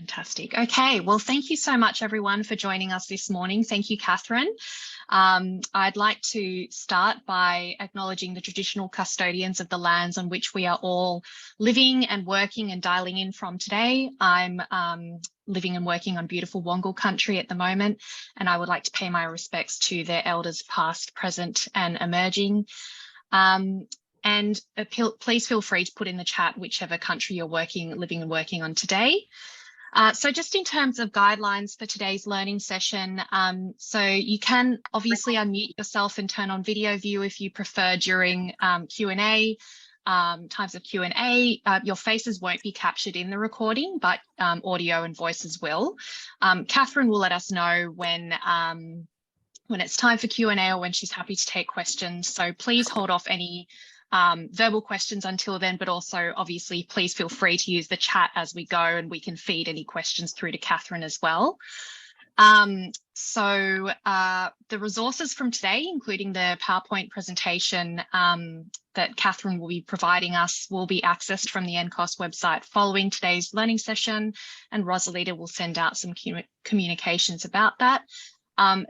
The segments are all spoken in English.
Fantastic. Okay, well, thank you so much, everyone, for joining us this morning. Thank you, Catherine. I'd like to start by acknowledging the traditional custodians of the lands on which we are all living and working and dialing in from today. I'm living and working on beautiful Wongal country at the moment, and I would like to pay my respects to their elders past, present and emerging. And please feel free to put in the chat whichever country you're living and working on today. So just in terms of guidelines for today's learning session, so you can obviously unmute yourself and turn on video view if you prefer during Q&A, times of Q&A. Your faces won't be captured in the recording, but audio and voices will. Catherine will let us know when it's time for Q&A or when she's happy to take questions. So please hold off any verbal questions until then, but also obviously please feel free to use the chat as we go and we can feed any questions through to Catherine as well. So the resources from today, including the PowerPoint presentation that Catherine will be providing us, will be accessed from the NCOSS website following today's learning session, and Rosalita will send out some communications about that.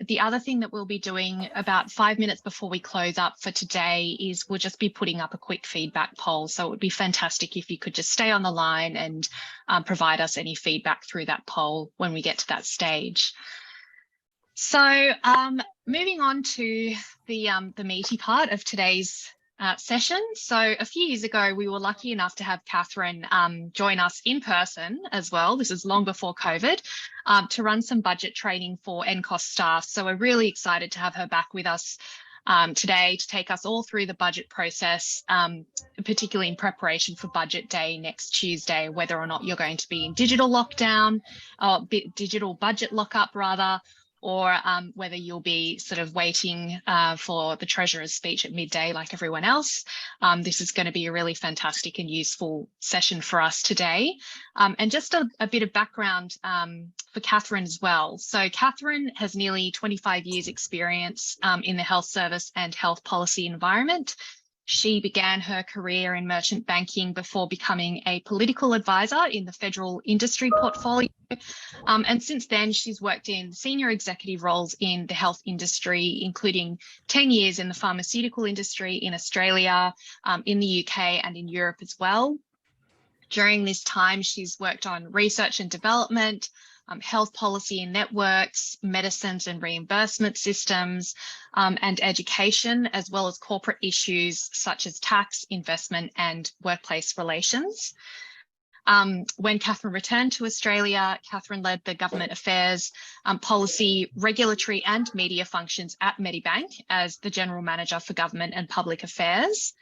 The other thing that we'll be doing about 5 minutes before we close up for today is we'll just be putting up a quick feedback poll. So it would be fantastic if you could just stay on the line and provide us any feedback through that poll when we get to that stage. So moving on to the meaty part of today's session. So a few years ago, we were lucky enough to have Catherine join us in person as well. This is long before COVID, to run some budget training for NCOSS staff. So we're really excited to have her back with us today to take us all through the budget process, particularly in preparation for budget day next Tuesday, whether or not you're going to be in digital lockdown or digital budget lockup rather, or whether you'll be sort of waiting for the Treasurer's speech at midday like everyone else. This is going to be a really fantastic and useful session for us today. And just a bit of background for Catherine as well. So Catherine has nearly 25 years experience in the health service and health policy environment. She began her career in merchant banking before becoming a political advisor in the federal industry portfolio. And since then, she's worked in senior executive roles in the health industry, including 10 years in the pharmaceutical industry in Australia, in the UK and in Europe as well. During this time, she's worked on research and development, health policy and networks, medicines and reimbursement systems, and education, as well as corporate issues such as tax, investment and workplace relations. When Catherine returned to Australia, Catherine led the government affairs, policy, regulatory and media functions at Medibank as the General Manager for Government and Public Affairs.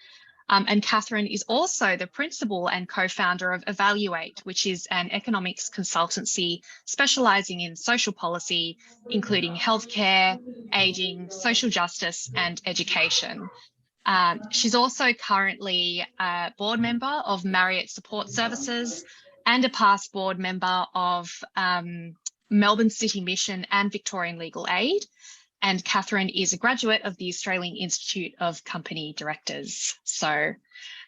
And Catherine is also the principal and co-founder of Evaluate, which is an economics consultancy specialising in social policy, including healthcare, ageing, social justice and education. She's also currently a board member of Marriott Support Services and a past board member of Melbourne City Mission and Victorian Legal Aid. And Catherine is a graduate of the Australian Institute of Company Directors. So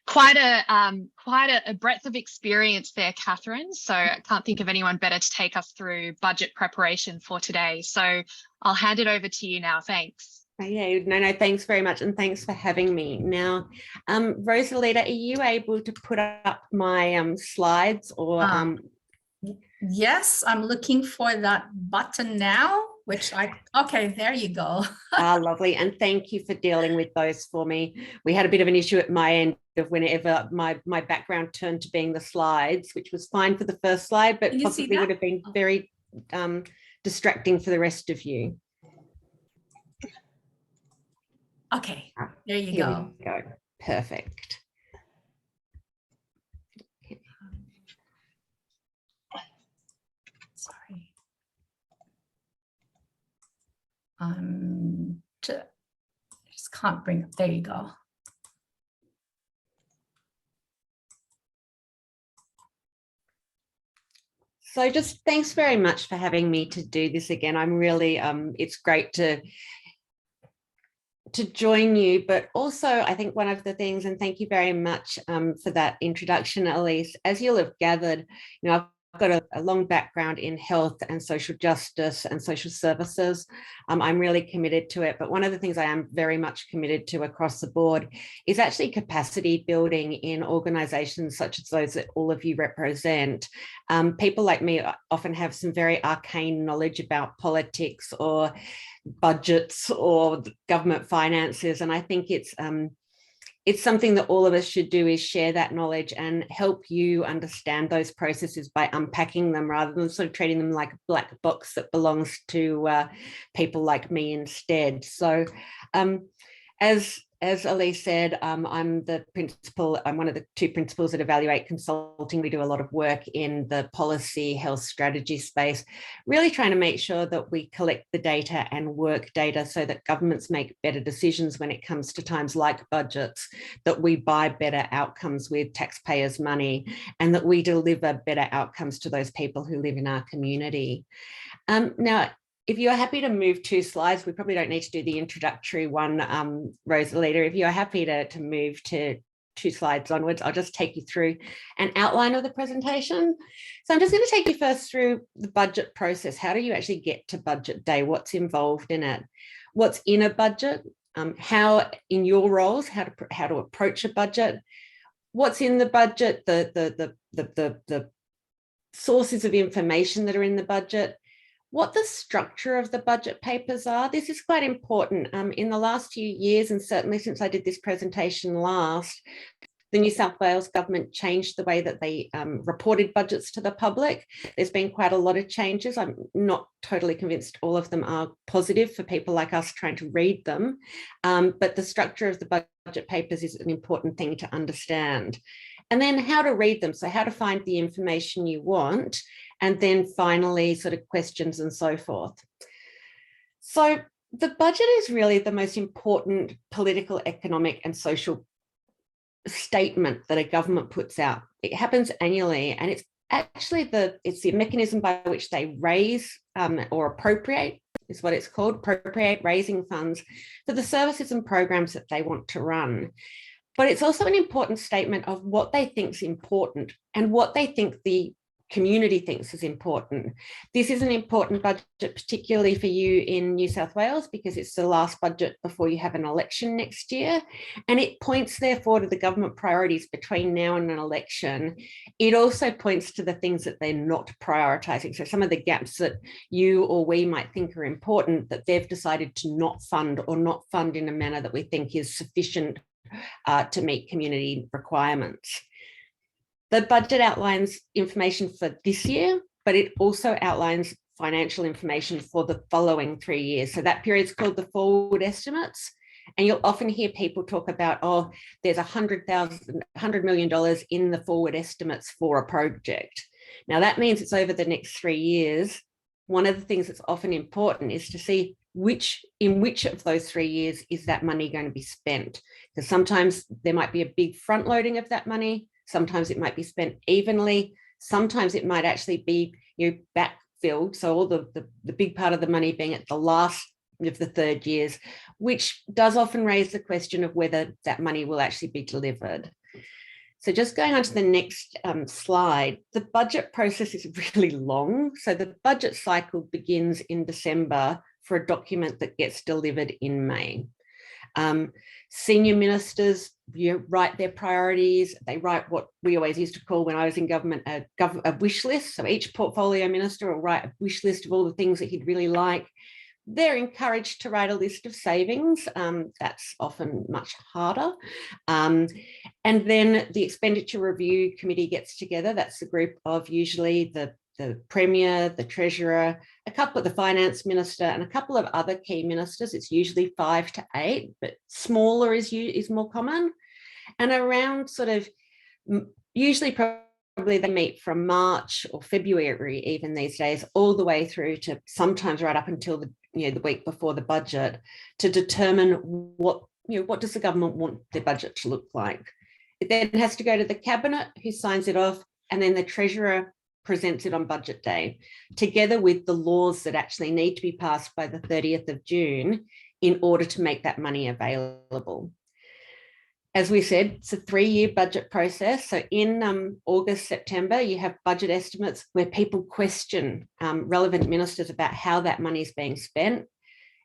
quite a breadth of experience there, Catherine. So I can't think of anyone better to take us through budget preparation for today. So I'll hand it over to you now. Thanks. Yeah, no, thanks very much. And thanks for having me. Now, Rosalita, are you able to put up my slides or? Yes, I'm looking for that button now. Okay, there you go. Lovely. And thank you for dealing with those for me. We had a bit of an issue at my end of whenever my background turned to being the slides, which was fine for the first slide, but possibly would have been very distracting for the rest of you. Okay, there you go. Perfect. Sorry. Just can't bring up. There you go. So just thanks very much for having me to do this again. I'm really, it's great to join you, but also I think one of the things, and thank you very much for that introduction, Elise, as you'll have gathered, I've got a long background in health and social justice and social services. I'm really committed to it. But one of the things I am very much committed to across the board is actually capacity building in organisations such as those that all of you represent. People like me often have some very arcane knowledge about politics or budgets or government finances. And I think it's something that all of us should do, is share that knowledge and help you understand those processes by unpacking them rather than sort of treating them like a black box that belongs to people like me instead. So as Elise said, I'm the principal. I'm one of the two principals at Evaluate Consulting. We do a lot of work in the policy health strategy space, really trying to make sure that we collect the data and work data so that governments make better decisions when it comes to times like budgets, that we buy better outcomes with taxpayers' money, and that we deliver better outcomes to those people who live in our community. Now, if you're happy to move 2 slides, we probably don't need to do the introductory one, Rosalita. If you're happy to move to 2 slides onwards, I'll just take you through an outline of the presentation. So I'm just going to take you first through the budget process. How do you actually get to budget day? What's involved in it? What's in a budget? How, in your roles, how to approach a budget? What's in the budget? The sources of information that are in the budget. What the structure of the budget papers are. This is quite important. In the last few years, and certainly since I did this presentation last, the New South Wales government changed the way that they reported budgets to the public. There's been quite a lot of changes. I'm not totally convinced all of them are positive for people like us trying to read them, but the structure of the budget papers is an important thing to understand. And then how to read them, so how to find the information you want, and then finally sort of questions and so forth. So the budget is really the most important political, economic and social statement that a government puts out. It happens annually, and it's actually the mechanism by which they raise or appropriate, is what it's called, appropriate, raising funds for the services and programs that they want to run. But it's also an important statement of what they think is important and what they think the community thinks is important. This is an important budget, particularly for you in New South Wales, because it's the last budget before you have an election next year. And it points, therefore, to the government priorities between now and an election. It also points to the things that they're not prioritising. So some of the gaps that you or we might think are important that they've decided to not fund, or not fund in a manner that we think is sufficient to meet community requirements. The budget outlines information for this year, but it also outlines financial information for the following 3 years. So that period is called the forward estimates. And you'll often hear people talk about, oh, there's $100 million in the forward estimates for a project. Now that means it's over the next 3 years. One of the things that's often important is to see in which of those 3 years is that money going to be spent. Because sometimes there might be a big front loading of that money. Sometimes it might be spent evenly. Sometimes it might actually be backfilled. So all the big part of the money being at the last of the 3rd years, which does often raise the question of whether that money will actually be delivered. So just going on to the next slide, the budget process is really long. So the budget cycle begins in December for a document that gets delivered in May. Senior ministers write their priorities. They write what we always used to call, when I was in government, a wish list. So each portfolio minister will write a wish list of all the things that he'd really like. They're encouraged to write a list of savings. That's often much harder. And then the expenditure review committee gets together. That's the group of usually the Premier, the Treasurer, a couple of the Finance Minister, and a couple of other key ministers. It's usually 5 to 8, but smaller is more common. And around sort of, usually probably they meet from March or February even these days, all the way through to sometimes right up until the week before the budget, to determine what does the government want their budget to look like. It then has to go to the Cabinet, who signs it off, and then the Treasurer presents it on budget day, together with the laws that actually need to be passed by the 30th of June in order to make that money available. As we said, it's a 3-year budget process. So in August, September, you have budget estimates where people question relevant ministers about how that money is being spent.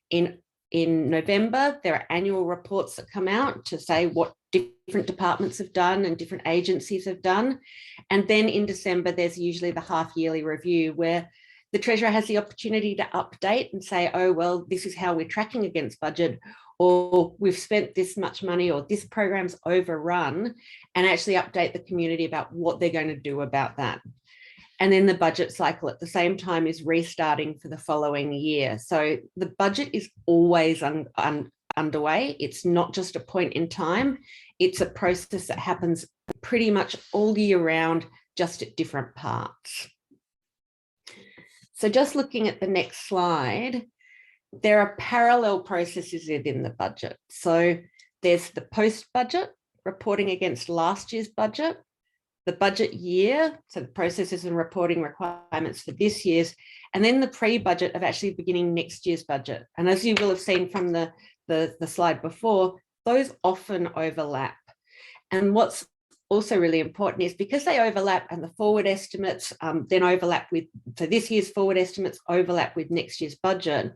In November, there are annual reports that come out to say what different departments have done and different agencies have done. And then in December, there's usually the half-yearly review where the Treasurer has the opportunity to update and say, oh, well, this is how we're tracking against budget, or we've spent this much money, or this program's overrun, and actually update the community about what they're going to do about that. And then the budget cycle at the same time is restarting for the following year. So the budget is always underway. It's not just a point in time. It's a process that happens pretty much all year round, just at different parts. So just looking at the next slide, there are parallel processes within the budget. So there's the post-budget, reporting against last year's budget, the budget year, so the processes and reporting requirements for this year's, and then the pre-budget of actually beginning next year's budget. And as you will have seen from the slide before, those often overlap. And what's also really important is because they overlap and the forward estimates then overlap with, so this year's forward estimates overlap with next year's budget,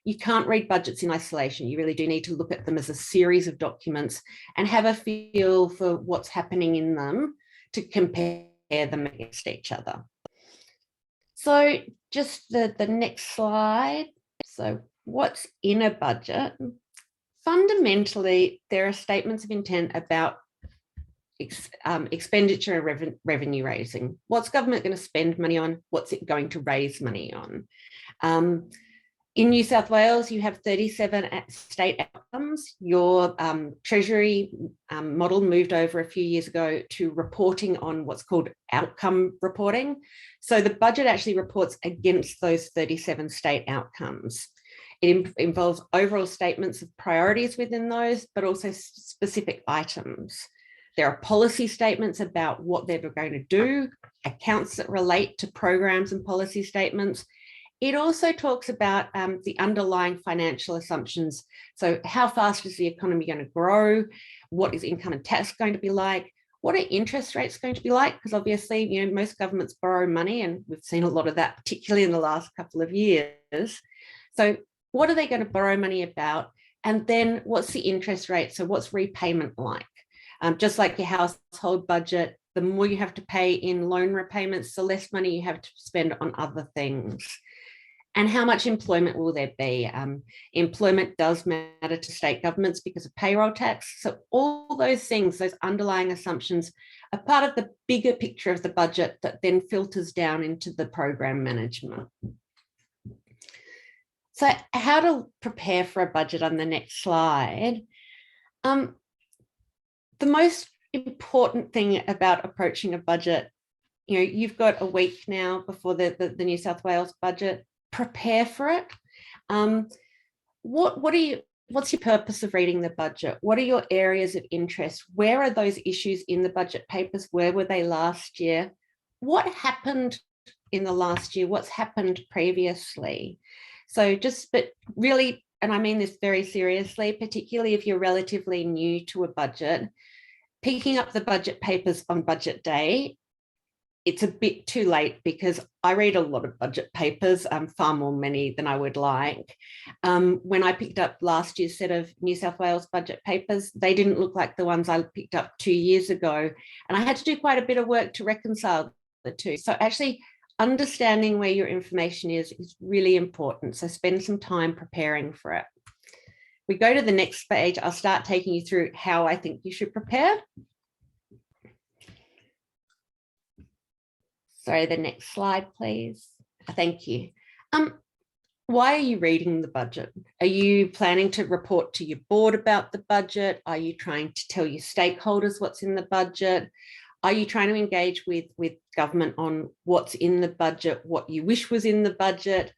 you can't read budgets in isolation. You really do need to look at them as a series of documents and have a feel for what's happening in them to compare them against each other. So just the next slide. So what's in a budget? Fundamentally, there are statements of intent about expenditure and revenue raising. What's government going to spend money on? What's it going to raise money on? In New South Wales, you have 37 state outcomes. Your Treasury model moved over a few years ago to reporting on what's called outcome reporting. So the budget actually reports against those 37 state outcomes. It involves overall statements of priorities within those, but also specific items. There are policy statements about what they're going to do, accounts that relate to programs and policy statements. It also talks about the underlying financial assumptions. So how fast is the economy going to grow? What is income and tax going to be like? What are interest rates going to be like? Because obviously, you know, most governments borrow money, and we've seen a lot of that, particularly in the last couple of years. So what are they going to borrow money about? And then what's the interest rate? So what's repayment like? Just like your household budget, the more you have to pay in loan repayments, the less money you have to spend on other things. And how much employment will there be? Employment does matter to state governments because of payroll tax. So all those things, those underlying assumptions, are part of the bigger picture of the budget that then filters down into the program management. So how to prepare for a budget on the next slide. The most important thing about approaching a budget, you know, you've got a week now before the New South Wales budget. Prepare for it. What's your purpose of reading the budget? What are your areas of interest? Where are those issues in the budget papers? Where were they last year? What happened in the last year? What's happened previously? So but really, and I mean this very seriously, particularly if you're relatively new to a budget, picking up the budget papers on budget day, it's a bit too late because I read a lot of budget papers, far more many than I would like. When I picked up last year's set of New South Wales budget papers, they didn't look like the ones I picked up 2 years ago. And I had to do quite a bit of work to reconcile the two. So actually understanding where your information is really important. So spend some time preparing for it. We go to the next page, I'll start taking you through how I think you should prepare. Sorry, the next slide, please. Thank you. Why are you reading the budget? Are you planning to report to your board about the budget? Are you trying to tell your stakeholders what's in the budget? Are you trying to engage with government on what's in the budget, what you wish was in the budget?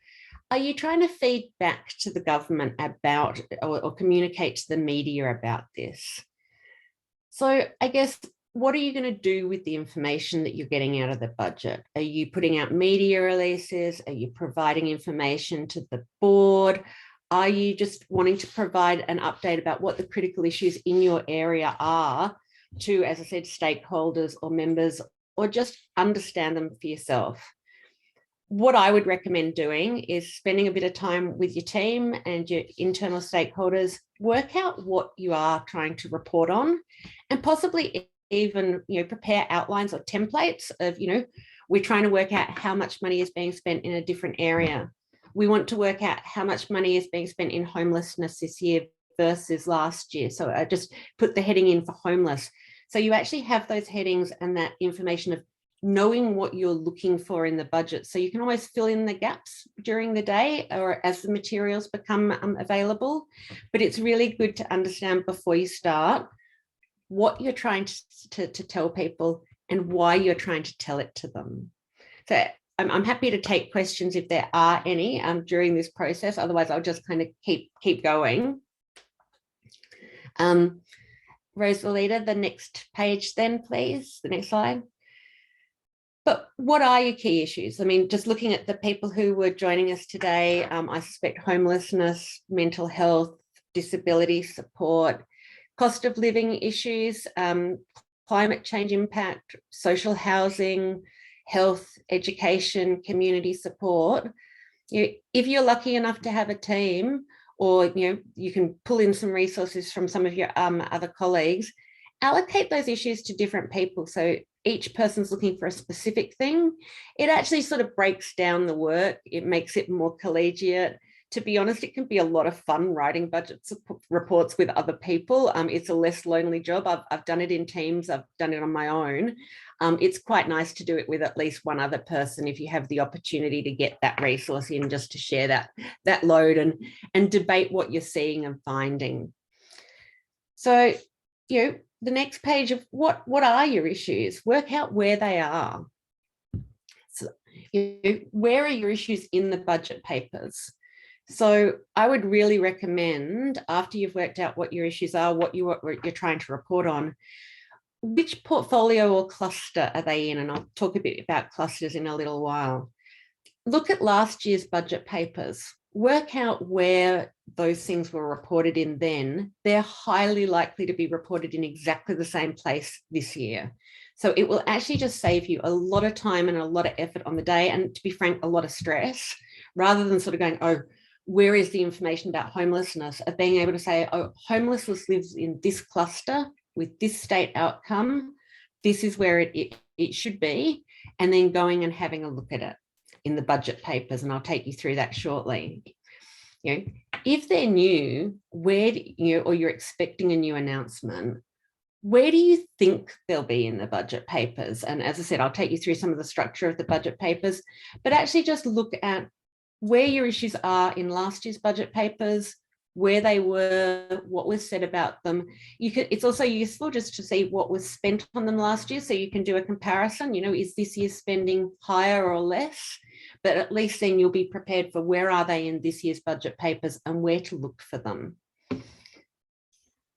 Are you trying to feed back to the government about or communicate to the media about this? So I guess, what are you going to do with the information that you're getting out of the budget? Are you putting out media releases? Are you providing information to the board? Are you just wanting to provide an update about what the critical issues in your area are to, as I said, stakeholders or members, or just understand them for yourself? What I would recommend doing is spending a bit of time with your team and your internal stakeholders, work out what you are trying to report on, and possibly even, prepare outlines or templates of, we're trying to work out how much money is being spent in a different area. We want to work out how much money is being spent in homelessness this year versus last year. So I just put the heading in for homeless. So you actually have those headings and that information of knowing what you're looking for in the budget. So you can always fill in the gaps during the day or as the materials become available. But it's really good to understand before you start what you're trying to tell people and why you're trying to tell it to them. So I'm happy to take questions if there are any during this process. Otherwise, I'll just kind of keep going. Rosalita, the next page then, please, the next slide. But what are your key issues? I mean, just looking at the people who were joining us today, I suspect homelessness, mental health, disability support, cost of living issues, climate change impact, social housing, health, education, community support. If you're lucky enough to have a team, or you can pull in some resources from some of your other colleagues, allocate those issues to different people. So each person's looking for a specific thing. It actually sort of breaks down the work. It makes it more collegiate. To be honest, it can be a lot of fun writing budget reports with other people. It's a less lonely job. I've done it in teams. I've done it on my own. It's quite nice to do it with at least one other person if you have the opportunity to get that resource in, just to share that load and debate what you're seeing and finding. So, the next page of what are your issues? Work out where they are. So, where are your issues in the budget papers? So I would really recommend, after you've worked out what your issues are, what you're trying to report on, which portfolio or cluster are they in? And I'll talk a bit about clusters in a little while. Look at last year's budget papers. Work out where those things were reported in then. They're highly likely to be reported in exactly the same place this year. So it will actually just save you a lot of time and a lot of effort on the day, and to be frank, a lot of stress, rather than sort of going, oh, where is the information about homelessness, of being able to say, oh, homelessness lives in this cluster with this state outcome. This is where it should be. And then going and having a look at it in the budget papers. And I'll take you through that shortly. If they're new, where or you're expecting a new announcement, where do you think they'll be in the budget papers? And as I said, I'll take you through some of the structure of the budget papers, but actually just look at where your issues are in last year's budget papers, where they were, what was said about them. It's also useful just to see what was spent on them last year, so you can do a comparison. Is this year's spending higher or less? But at least then you'll be prepared for where are they in this year's budget papers and where to look for them.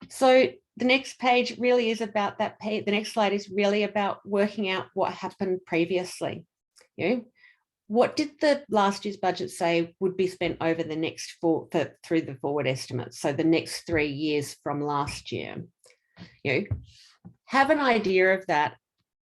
So the next page really is about that page. The next slide is really about working out what happened previously. What did the last year's budget say would be spent over the next through the forward estimates? So the next 3 years from last year. Have an idea of that.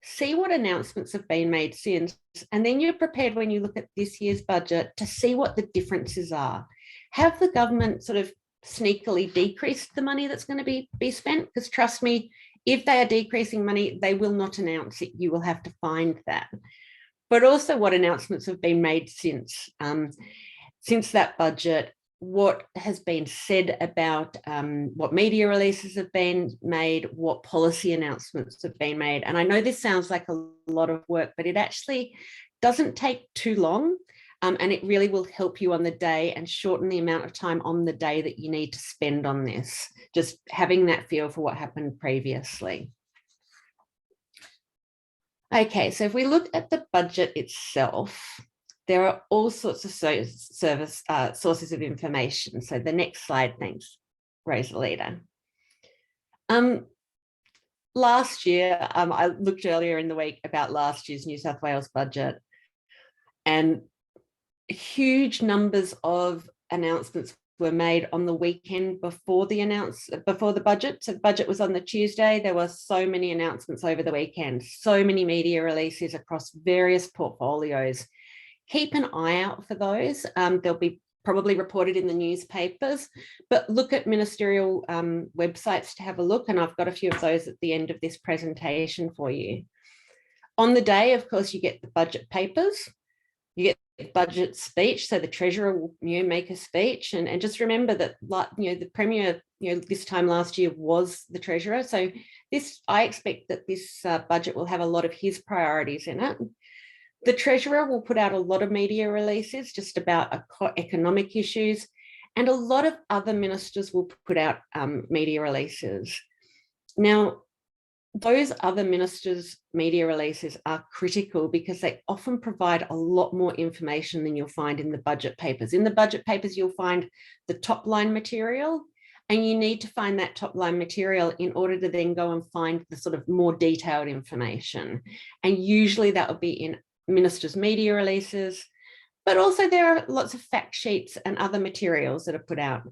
See what announcements have been made since, and then you're prepared when you look at this year's budget to see what the differences are. Have the government sort of sneakily decreased the money that's going to be spent? Because trust me, if they are decreasing money, they will not announce it. You will have to find that. But also what announcements have been made since that budget, what has been said about what media releases have been made, what policy announcements have been made. And I know this sounds like a lot of work, but it actually doesn't take too long, and it really will help you on the day and shorten the amount of time on the day that you need to spend on this, just having that feel for what happened previously. Okay, so if we look at the budget itself, there are all sorts of sources of information. So the next slide, thanks, Rosalita. Last year, I looked earlier in the week about last year's New South Wales budget, and huge numbers of announcements were made on the weekend before the budget. So the budget was on the Tuesday. There were so many announcements over the weekend, so many media releases across various portfolios. Keep an eye out for those. They'll be probably reported in the newspapers, but look at ministerial websites to have a look. And I've got a few of those at the end of this presentation for you. On the day, of course, you get the budget papers, you get the budget speech. So the Treasurer will make a speech. And just remember that, the Premier, this time last year was the Treasurer. So I expect that this budget will have a lot of his priorities in it. The Treasurer will put out a lot of media releases just about economic issues, and a lot of other ministers will put out media releases. Now, those other ministers' media releases are critical because they often provide a lot more information than you'll find in the budget papers. In the budget papers, you'll find the top line material, and you need to find that top line material in order to then go and find the sort of more detailed information. And usually that will be in ministers' media releases, but also there are lots of fact sheets and other materials that are put out.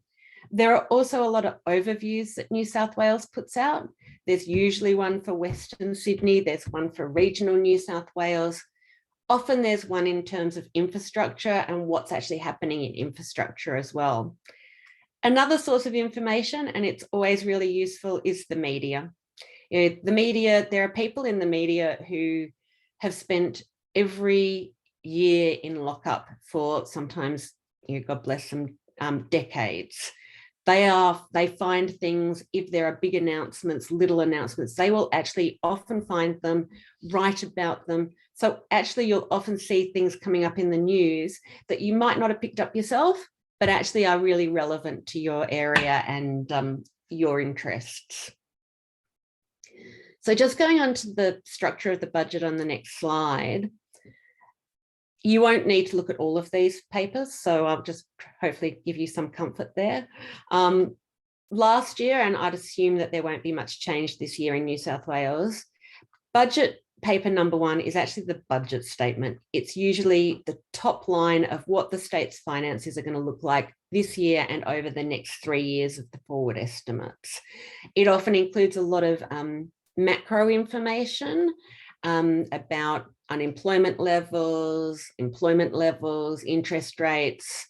There are also a lot of overviews that New South Wales puts out. There's usually one for Western Sydney, there's one for regional New South Wales. Often there's one in terms of infrastructure and what's actually happening in infrastructure as well. Another source of information, and it's always really useful, is the media. The media, there are people in the media who have spent every year in lockup for sometimes, God bless them, decades. They find things, if there are big announcements, little announcements, they will actually often find them, write about them. So actually you'll often see things coming up in the news that you might not have picked up yourself, but actually are really relevant to your area and your interests. So just going on to the structure of the budget on the next slide. You won't need to look at all of these papers, so I'll just hopefully give you some comfort there. Last year, and I'd assume that there won't be much change this year in New South Wales, budget paper number 1 is actually the budget statement. It's usually the top line of what the state's finances are going to look like this year and over the next 3 years of the forward estimates. It often includes a lot of macro information about unemployment levels, employment levels, interest rates,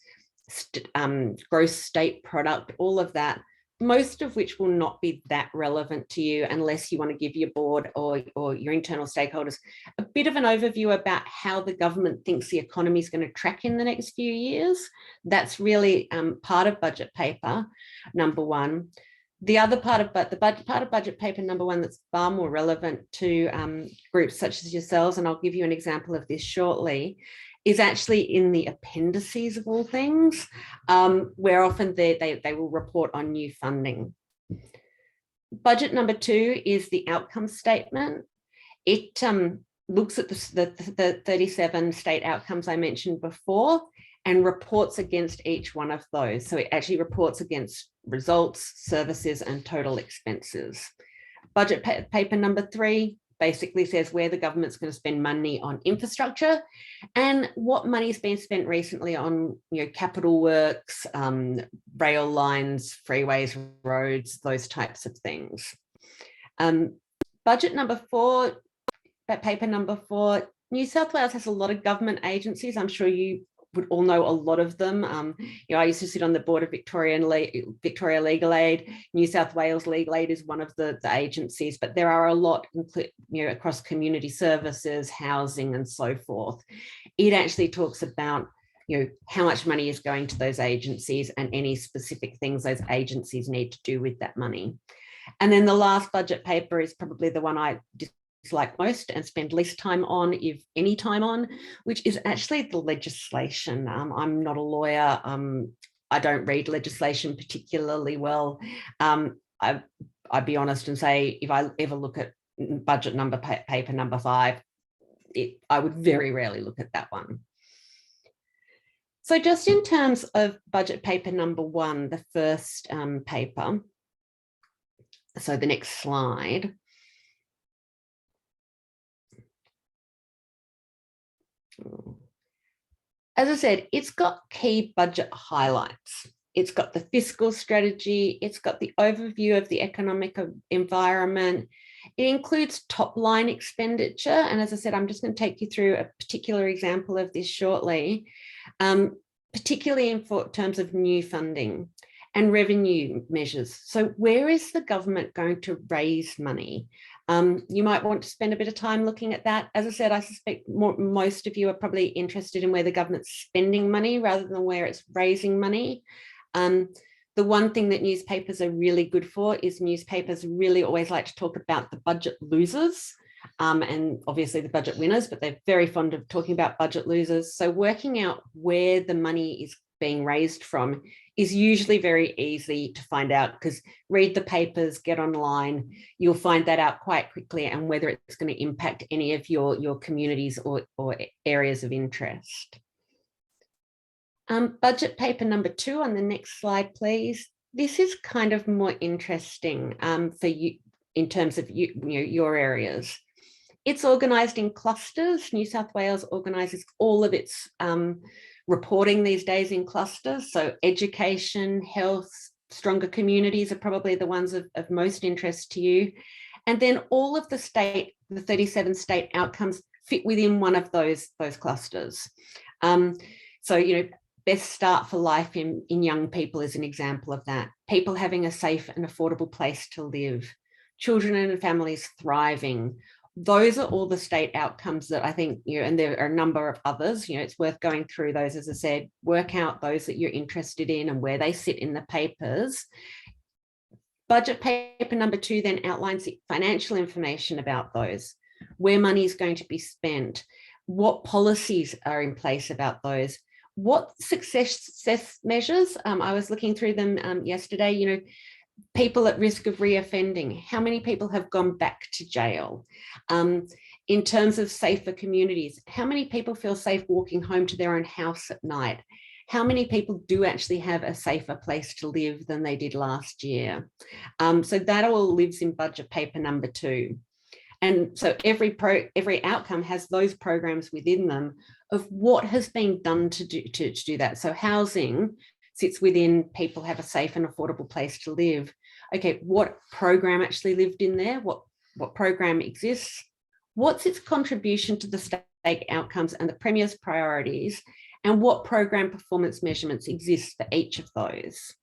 gross state product, all of that, most of which will not be that relevant to you unless you want to give your board or your internal stakeholders a bit of an overview about how the government thinks the economy is going to track in the next few years. That's really part of budget paper number 1. The other part of budget paper number 1 that's far more relevant to groups such as yourselves, and I'll give you an example of this shortly, is actually in the appendices of all things, where often they will report on new funding. Budget number 2 is the outcome statement. It looks at the 37 state outcomes I mentioned before and reports against each one of those. So it actually reports against results, services, and total expenses. Budget paper number 3 basically says where the government's going to spend money on infrastructure and what money's been spent recently on capital works, rail lines, freeways, roads, those types of things. Budget number 4, paper number 4, New South Wales has a lot of government agencies. I'm sure you would all know a lot of them. I used to sit on the board of Victoria Legal Aid. New South Wales Legal Aid is one of the agencies, but there are a lot across community services, housing, and so forth. It actually talks about how much money is going to those agencies and any specific things those agencies need to do with that money. And then the last budget paper is probably the one I dislike most and spend least time on, if any time on, which is actually the legislation. I'm not a lawyer. I don't read legislation particularly well. I'd be honest and say if I ever look at budget paper number 5, I would very rarely look at that one. So just in terms of budget paper number 1, the first paper, so the next slide. As I said, it's got key budget highlights. It's got the fiscal strategy. It's got the overview of the economic environment. It includes top line expenditure. And as I said, I'm just going to take you through a particular example of this shortly, particularly in terms of new funding and revenue measures. So where is the government going to raise money? You might want to spend a bit of time looking at that. As I said, I suspect most of you are probably interested in where the government's spending money rather than where it's raising money. The one thing that newspapers are really good for is newspapers really always like to talk about the budget losers and obviously the budget winners, but they're very fond of talking about budget losers. So working out where the money is being raised from is usually very easy to find out, because read the papers, get online, you'll find that out quite quickly, and whether it's going to impact any of your communities or areas of interest. Budget paper number 2 on the next slide, please. This is kind of more interesting for you in terms of your areas. It's organised in clusters. New South Wales organises all of its reporting these days in clusters. So education, health, stronger communities are probably the ones of most interest to you. And then all of the 37 state outcomes fit within one of those clusters. So, best start for life in young people is an example of that. People having a safe and affordable place to live. Children and families thriving. Those are all the state outcomes that I think, and there are a number of others, it's worth going through those, as I said, work out those that you're interested in and where they sit in the papers. Budget paper number 2 then outlines the financial information about those, where money is going to be spent, what policies are in place about those, what success measures. I was looking through them yesterday, people at risk of reoffending, how many people have gone back to jail? In terms of safer communities, how many people feel safe walking home to their own house at night? How many people do actually have a safer place to live than they did last year? So that all lives in budget paper number 2. And so every outcome has those programs within them of what has been done to do that. So housing sits within people have a safe and affordable place to live. Okay, what program actually lived in there? What program exists? What's its contribution to the state outcomes and the Premier's priorities? And what program performance measurements exist for each of those?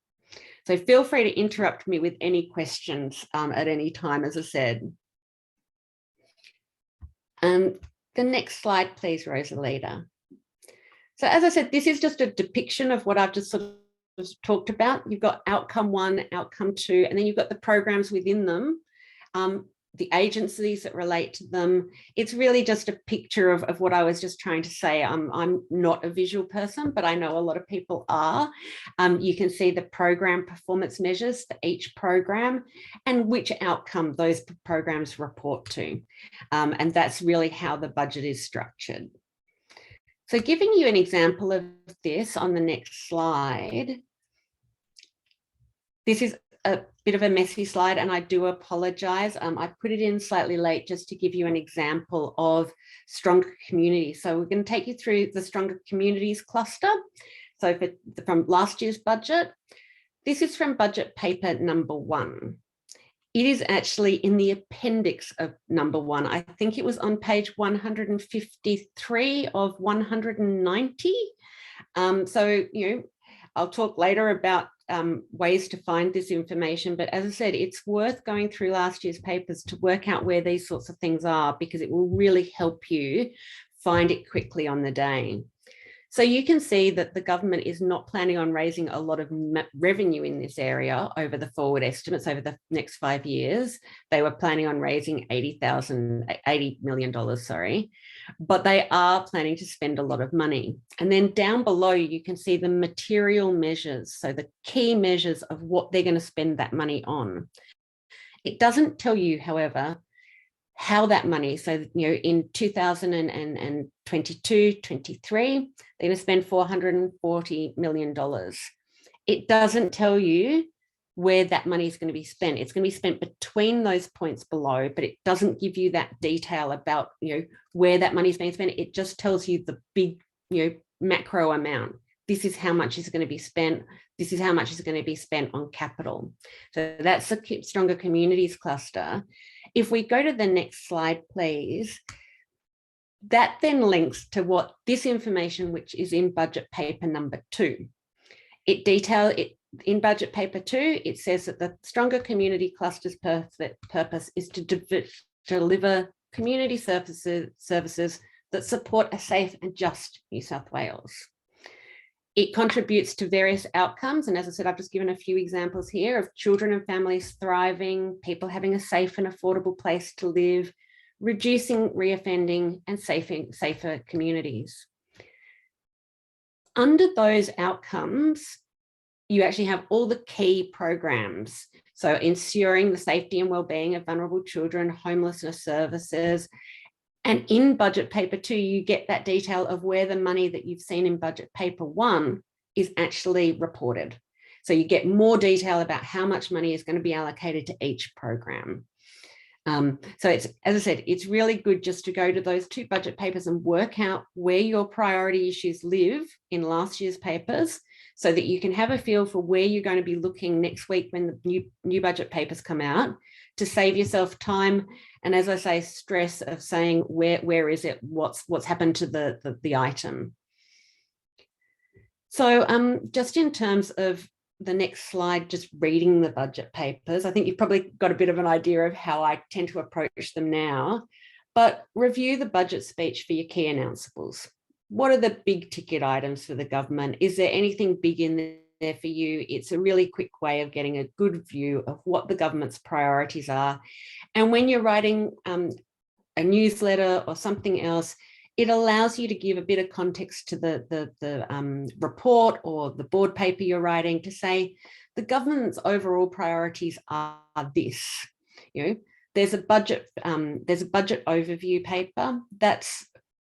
So feel free to interrupt me with any questions at any time, as I said. The next slide, please, Rosalita. So as I said, this is just a depiction of what I've just sort of talked about. You've got outcome 1, outcome 2, and then you've got the programs within them, the agencies that relate to them. It's really just a picture of what I was just trying to say. I'm not a visual person, but I know a lot of people are. You can see the program performance measures for each program and which outcome those programs report to. And that's really how the budget is structured. So giving you an example of this on the next slide, this is a bit of a messy slide and I do apologize. I put it in slightly late just to give you an example of stronger communities. So we're going to take you through the stronger communities cluster. So from last year's budget, this is from budget paper number 1. It is actually in the appendix of number 1. I think it was on page 153 of 190. So, I'll talk later about ways to find this information. But as I said, it's worth going through last year's papers to work out where these sorts of things are, because it will really help you find it quickly on the day. So you can see that the government is not planning on raising a lot of revenue in this area over the forward estimates over the next 5 years. They were planning on raising $80 million, but they are planning to spend a lot of money. And then down below, you can see the material measures. So the key measures of what they're going to spend that money on. It doesn't tell you, however, how that money, so in 2022-23, they're going to spend $440 million. It doesn't tell you where that money is going to be spent. It's going to be spent between those points below, but it doesn't give you that detail about where that money is being spent. It just tells you the big macro amount, this is how much is going to be spent. This is how much is going to be spent on capital. So that's the Stronger Communities cluster. If we go to the next slide, please, that then links to what this information, which is in budget paper number 2. It details it in budget paper 2. It says that the Stronger Community cluster's purpose is to deliver community services that support a safe and just New South Wales. It contributes to various outcomes. And as I said, I've just given a few examples here of children and families thriving, people having a safe and affordable place to live, reducing reoffending and safer communities. Under those outcomes, you actually have all the key programs. So ensuring the safety and well-being of vulnerable children, homelessness services. And in budget paper 2, you get that detail of where the money that you've seen in budget paper 1 is actually reported. So you get more detail about how much money is going to be allocated to each program. So it's, as I said, it's really good just to go to those 2 budget papers and work out where your priority issues live in last year's papers, so that you can have a feel for where you're going to be looking next week when the new budget papers come out, to save yourself time. And as I say, stress of saying, where is it? What's happened to the item? So just in terms of the next slide, just reading the budget papers, I think you've probably got a bit of an idea of how I tend to approach them now, but review the budget speech for your key announceables. What are the big ticket items for the government? Is there anything big in there for you? It's a really quick way of getting a good view of what the government's priorities are. And when you're writing a newsletter or something else, it allows you to give a bit of context to the report or the board paper you're writing, to say the government's overall priorities are this. You know, there's a budget overview paper that's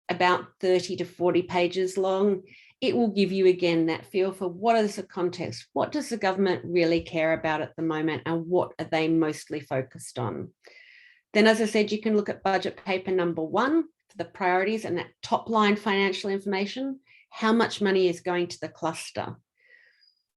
about 30 to 40 pages long. It will give you again that feel for what is the context, what does the government really care about at the moment, and what are they mostly focused on. Then, as I said, you can look at budget paper number 1 for the priorities and that top line financial information, how much money is going to the cluster.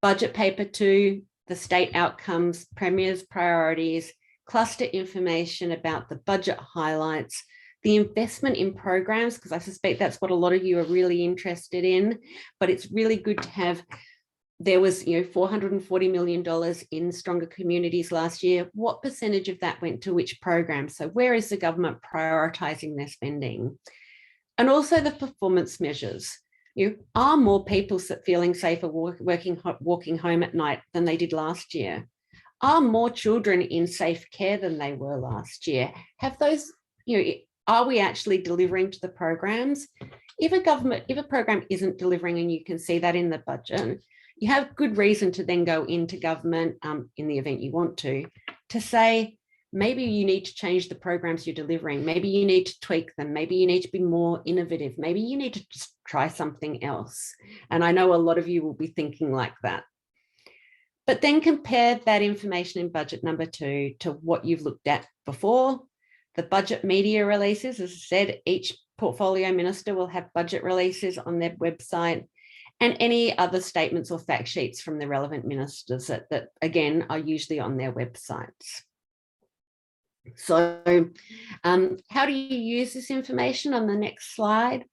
Budget paper 2, the state outcomes, Premier's priorities, cluster information about the budget highlights, the investment in programs, because I suspect that's what a lot of you are really interested in, but it's really good to have. There was, $440 million in Stronger Communities last year. What percentage of that went to which program? So where is the government prioritising their spending? And also the performance measures. Are more people feeling safer walking home at night than they did last year? Are more children in safe care than they were last year? Have those, are we actually delivering to the programs? If a program isn't delivering, and you can see that in the budget, you have good reason to then go into government, in the event you want to say, maybe you need to change the programs you're delivering. Maybe you need to tweak them. Maybe you need to be more innovative. Maybe you need to just try something else. And I know a lot of you will be thinking like that. But then compare that information in budget number 2 to what you've looked at before. The budget media releases, as I said, each portfolio minister will have budget releases on their website, and any other statements or fact sheets from the relevant ministers that again, are usually on their websites. So how do you use this information on the next slide?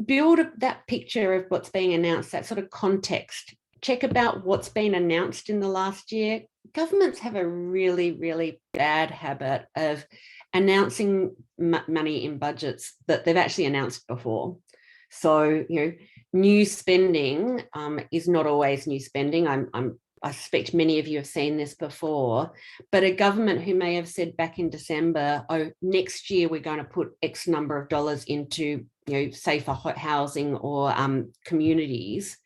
Build that picture of what's being announced, that sort of context. Check about what's been announced in the last year. Governments have a really, really bad habit of announcing money in budgets that they've actually announced before. So, new spending is not always new spending. I suspect many of you have seen this before, but a government who may have said back in December, oh, next year we're going to put X number of dollars into, safer housing or communities,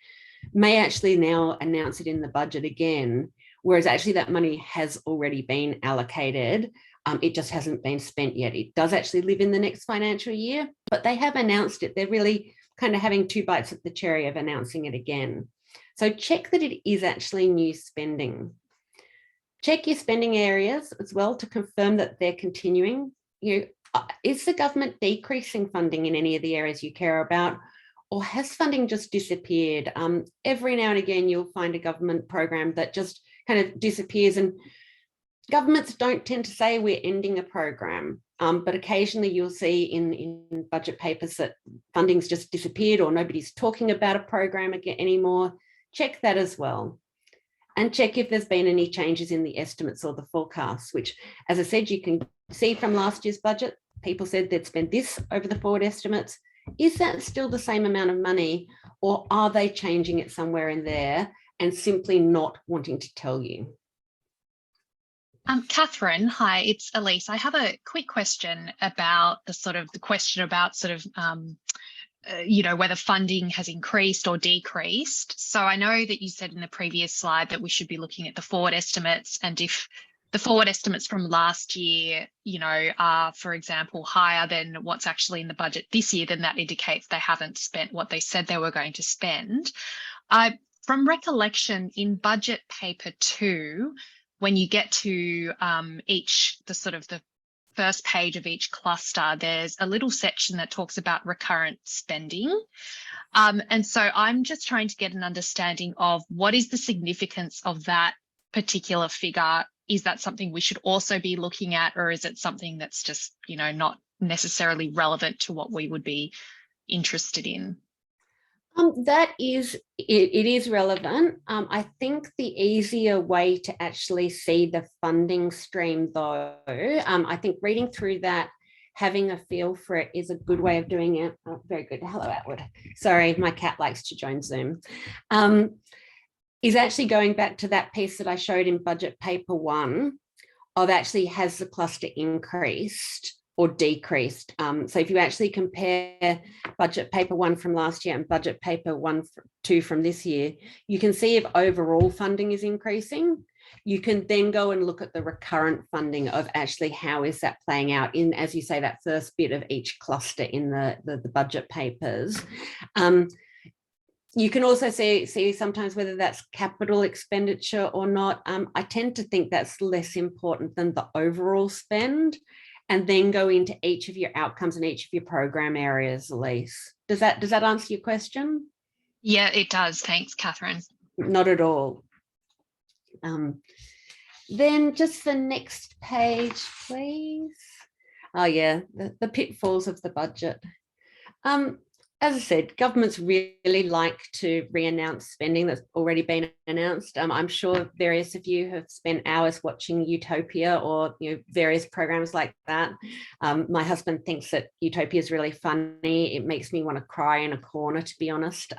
may actually now announce it in the budget again, whereas actually that money has already been allocated. It just hasn't been spent yet. It does actually live in the next financial year, but they have announced it. They're really kind of having 2 bites at the cherry of announcing it again. So check that it is actually new spending. Check your spending areas as well to confirm that they're continuing. Is the government decreasing funding in any of the areas you care about? or has funding just disappeared? Every now and again, you'll find a government program that just kind of disappears, and governments don't tend to say we're ending a program, but occasionally you'll see in budget papers that funding's just disappeared or nobody's talking about a program again anymore. Check that as well. And check if there's been any changes in the estimates or the forecasts, which, as I said, you can see from last year's budget. People said they'd spend this over the forward estimates. Is that still the same amount of money, or are they changing it somewhere in there and simply not wanting to tell you? Catherine, hi, it's Elise. I have a quick question about the question about whether funding has increased or decreased. So I know that you said in the previous slide that we should be looking at the forward estimates, and if the forward estimates from last year, are, for example, higher than what's actually in the budget this year, then that indicates they haven't spent what they said they were going to spend. From recollection, in budget paper 2, when you get to the first page of each cluster, there's a little section that talks about recurrent spending. And so I'm just trying to get an understanding of what is the significance of that particular figure. Is that something we should also be looking at, or is it something that's just, not necessarily relevant to what we would be interested in? It is relevant. I think the easier way to actually see the funding stream, though, I think reading through that, having a feel for it is a good way of doing it. Oh, very good. Hello, Atwood. Sorry, my cat likes to join Zoom. Is actually going back to that piece that I showed in budget paper 1 of actually has the cluster increased or decreased. So if you actually compare budget paper 1 from last year and budget paper 2 from this year, you can see if overall funding is increasing. You can then go and look at the recurrent funding of actually how is that playing out in, as you say, that first bit of each cluster in the budget papers. You can also see sometimes whether that's capital expenditure or not. I tend to think that's less important than the overall spend, and then go into each of your outcomes and each of your program areas, Elise. Does that answer your question? Yeah, it does. Thanks, Catherine. Not at all. Then just the next page, please. Oh yeah, the pitfalls of the budget. As I said, governments really like to re-announce spending that's already been announced. I'm sure various of you have spent hours watching Utopia or various programs like that. My husband thinks that Utopia is really funny. It makes me want to cry in a corner, to be honest.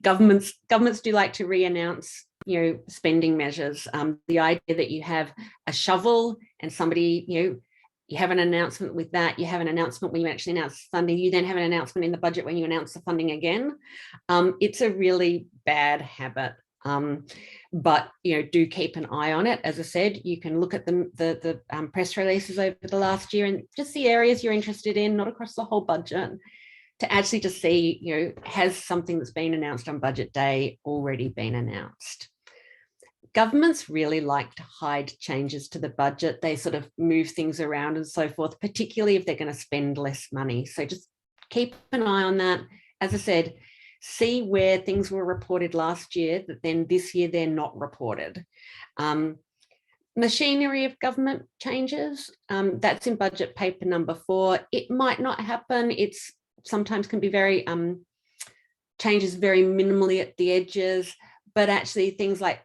Governments do like to re-announce spending measures. The idea that you have a shovel and somebody, you have an announcement with that, you have an announcement when you actually announce funding, you then have an announcement in the budget when you announce the funding again. It's a really bad habit, but do keep an eye on it. As I said, you can look at the press releases over the last year and just the areas you're interested in, not across the whole budget, to actually just see, has something that's been announced on budget day already been announced? Governments really like to hide changes to the budget. They sort of move things around and so forth, particularly if they're going to spend less money. So just keep an eye on that. As I said, see where things were reported last year that then this year they're not reported. Machinery of government changes, that's in budget paper number 4. It might not happen. It's sometimes can be very, changes very minimally at the edges, but actually things like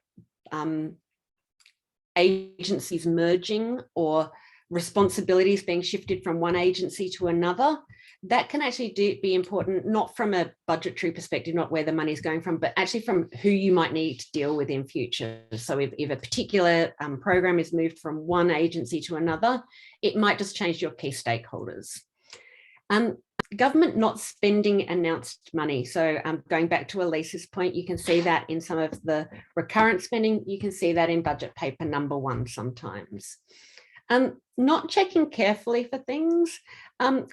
agencies merging or responsibilities being shifted from one agency to another, that can actually be important, not from a budgetary perspective, not where the money is going from, but actually from who you might need to deal with in future. So if a particular program is moved from one agency to another, it might just change your key stakeholders. Government not spending announced money. So going back to Elise's point, you can see that in some of the recurrent spending. You can see that in budget paper number 1 sometimes. Not checking carefully for things.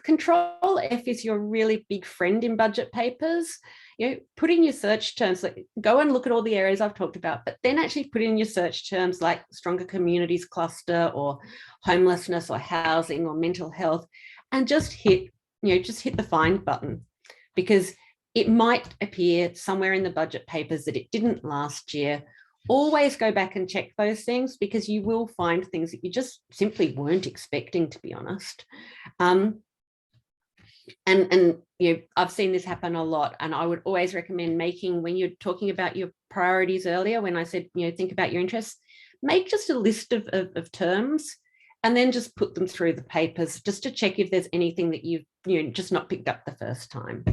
Control F is your really big friend in budget papers. Put in your search terms, like go and look at all the areas I've talked about, but then actually put in your search terms like stronger communities cluster or homelessness or housing or mental health, and just hit the find button, because it might appear somewhere in the budget papers that it didn't last year. Always go back and check those things, because you will find things that you just simply weren't expecting, to be honest. And you know, I've seen this happen a lot, and I would always recommend making, when you're talking about your priorities earlier, when I said, you know, think about your interests, make just a list of terms and then just put them through the papers just to check if there's anything that you've, you know, just not picked up the first time.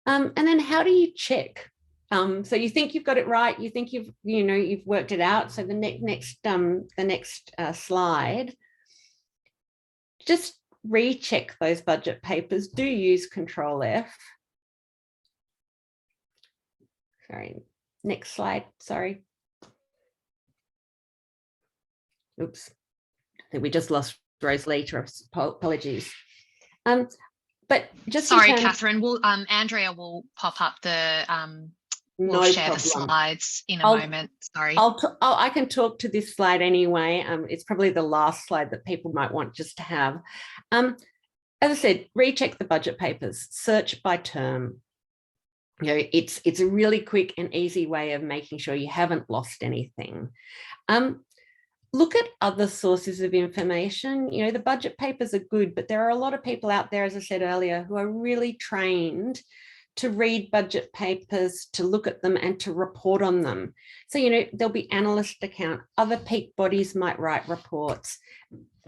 And then how do you check? So you think you've got it right, you think you've worked it out. So the next slide, just recheck those budget papers. Do use Control F. Sorry, next slide, sorry. Oops, I think we just lost Rose later, apologies. But just sorry, Catherine, we'll Andrea will pop up the we'll share the slides in a moment. Sorry. I can talk to this slide anyway. It's probably the last slide that people might want just to have. As I said, recheck the budget papers, search by term. You know, it's a really quick and easy way of making sure you haven't lost anything. Look at other sources of information. You know, the budget papers are good, but there are a lot of people out there, as I said earlier, who are really trained to read budget papers, to look at them and to report on them. So, you know, there'll be analyst account, other peak bodies might write reports,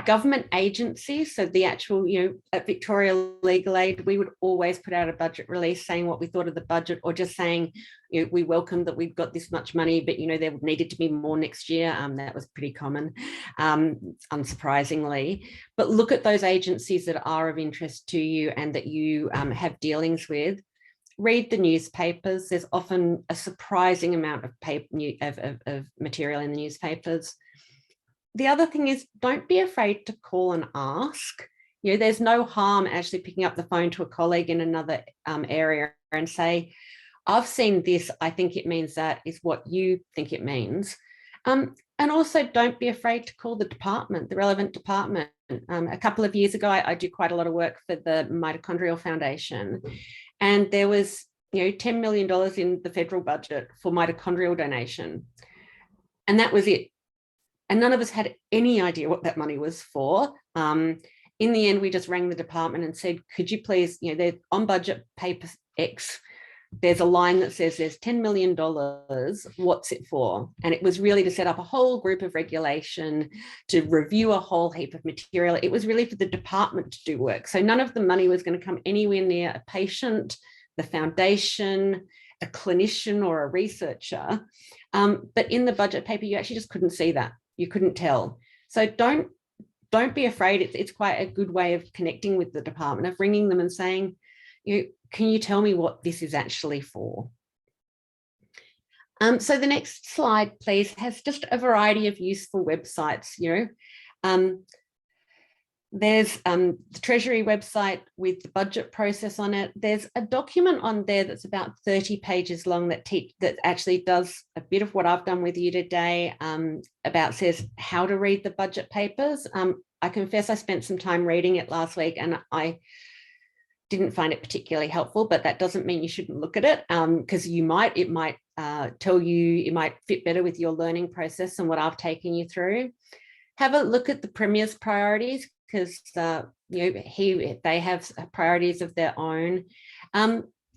government agencies. So the actual, you know, at Victoria Legal Aid, we would always put out a budget release saying what we thought of the budget, or just saying, you know, we welcome that we've got this much money, but, you know, there needed to be more next year. That was pretty common, unsurprisingly. But look at those agencies that are of interest to you and that you have dealings with. Read the newspapers. There's often a surprising amount of of material in the newspapers. The other thing is, don't be afraid to call and ask. You know, there's no harm actually picking up the phone to a colleague in another area and say, I've seen this, I think it means that. Is what you think it means. And also don't be afraid to call the department, the relevant department. A couple of years ago, I do quite a lot of work for the Mitochondrial Foundation. And there was, you know, $10 million in the federal budget for mitochondrial donation. And that was it. And none of us had any idea what that money was for. In the end, we just rang the department and said, could you please, you know, they're on budget paper X, there's a line that says there's $10 million, what's it for? And it was really to set up a whole group of regulation, to review a whole heap of material. It was really for the department to do work. So none of the money was going to come anywhere near a patient, the foundation, a clinician or a researcher. But in the budget paper, you actually just couldn't see that. You couldn't tell. So don't be afraid. It's quite a good way of connecting with the department, of ringing them and saying, can you tell me what this is actually for? So the next slide, please, has just a variety of useful websites. You know, there's the Treasury website with the budget process on it. There's a document on there that's about 30 pages long that actually does a bit of what I've done with you today, says how to read the budget papers. I confess I spent some time reading it last week and I didn't find it particularly helpful, but that doesn't mean you shouldn't look at it, because it might tell you, it might fit better with your learning process and what I've taken you through. Have a look at the Premier's priorities, because you know, they have priorities of their own.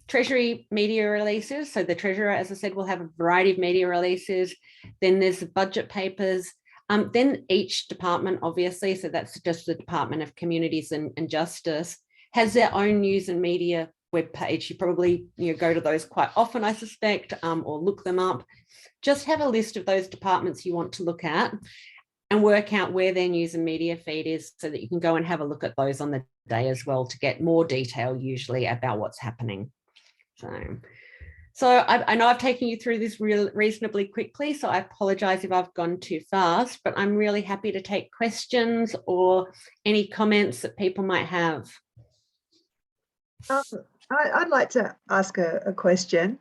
Treasury media releases. So the Treasurer, as I said, will have a variety of media releases. Then there's the budget papers. Then each department, obviously, so that's just the Department of Communities and Justice, has their own news and media webpage. You probably go to those quite often, I suspect, or look them up. Just have a list of those departments you want to look at and work out where their news and media feed is, so that you can go and have a look at those on the day as well to get more detail usually about what's happening. So I know I've taken you through this reasonably quickly, so I apologise if I've gone too fast, but I'm really happy to take questions or any comments that people might have. I'd like to ask a question,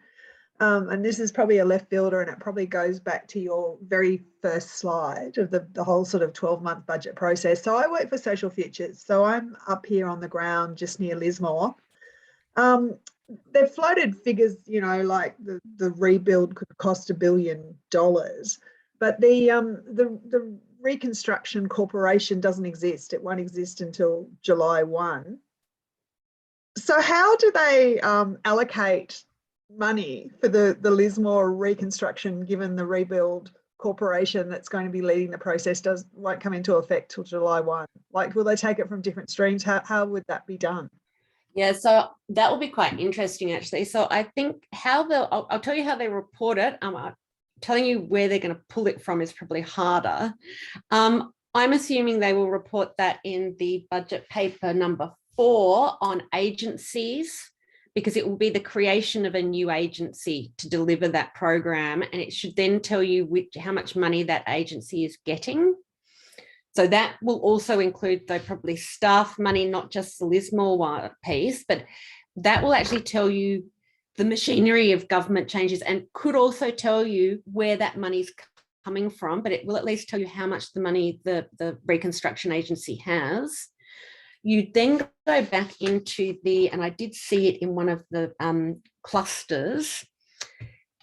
and this is probably a left fielder, and it probably goes back to your very first slide of the whole sort of 12-month budget process. So I work for Social Futures, so I'm up here on the ground just near Lismore. they've floated figures, you know, like the rebuild could cost $1 billion, but the Reconstruction Corporation doesn't exist. It won't exist until July 1. So how do they allocate money for the Lismore reconstruction, given the rebuild corporation that's going to be leading the process won't come into effect till July 1? Like, will they take it from different streams? How would that be done? Yeah, so that will be quite interesting, actually. So I think I'll tell you how they report it. Telling you where they're going to pull it from is probably harder. I'm assuming they will report that in the budget paper number 4 on agencies, because it will be the creation of a new agency to deliver that program, and it should then tell you how much money that agency is getting. So that will also include, though, probably staff money, not just the Lismore piece, but that will actually tell you the machinery of government changes, and could also tell you where that money's coming from, but it will at least tell you how much the money the Reconstruction Agency has. You then go back into and I did see it in one of the clusters.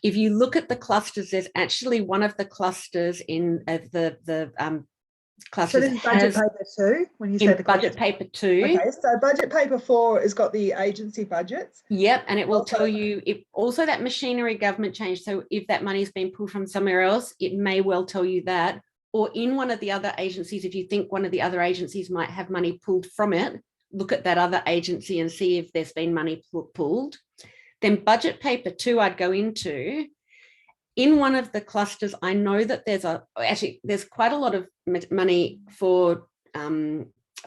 If you look at the clusters, there's actually one of the clusters in the clusters. So this is budget paper 2, when you say the budget paper 2. Okay, so budget paper 4 has got the agency budgets. Yep, and it will tell you if also that machinery government change. So if that money's been pulled from somewhere else, it may well tell you that. Or in one of the other agencies, if you think one of the other agencies might have money pulled from it, look at that other agency and see if there's been money pulled. Then budget paper 2, I'd go into. In one of the clusters, I know that there's quite a lot of money for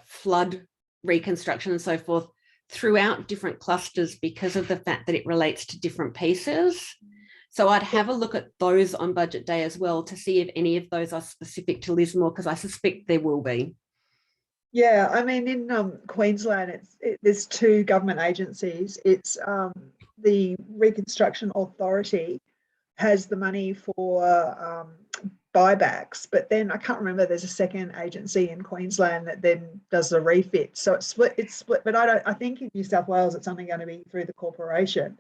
flood reconstruction and so forth throughout different clusters because of the fact that it relates to different pieces. So I'd have a look at those on budget day as well to see if any of those are specific to Lismore, because I suspect there will be. Yeah, I mean, in Queensland, there's 2 government agencies. It's the Reconstruction Authority has the money for buybacks, but then I can't remember, there's a second agency in Queensland that then does the refit. So it's split, but I think in New South Wales it's only going to be through the corporation.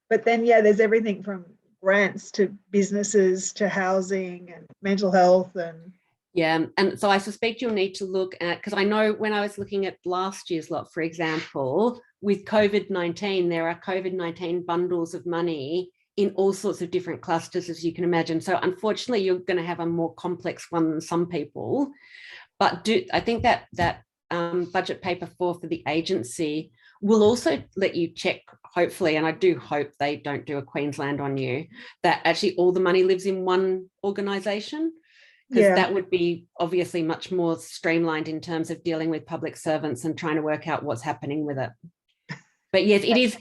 But then, yeah, there's everything from grants to businesses to housing and mental health. And yeah, and so I suspect you'll need to look at, because I know when I was looking at last year's lot, for example, with COVID-19, there are COVID-19 bundles of money in all sorts of different clusters, as you can imagine. So unfortunately, you're going to have a more complex one than some people. But I think that budget paper 4 for the agency will also let you check, hopefully, and I do hope they don't do a Queensland on you, that actually all the money lives in one organisation, because that would be obviously much more streamlined in terms of dealing with public servants and trying to work out what's happening with it. But yes,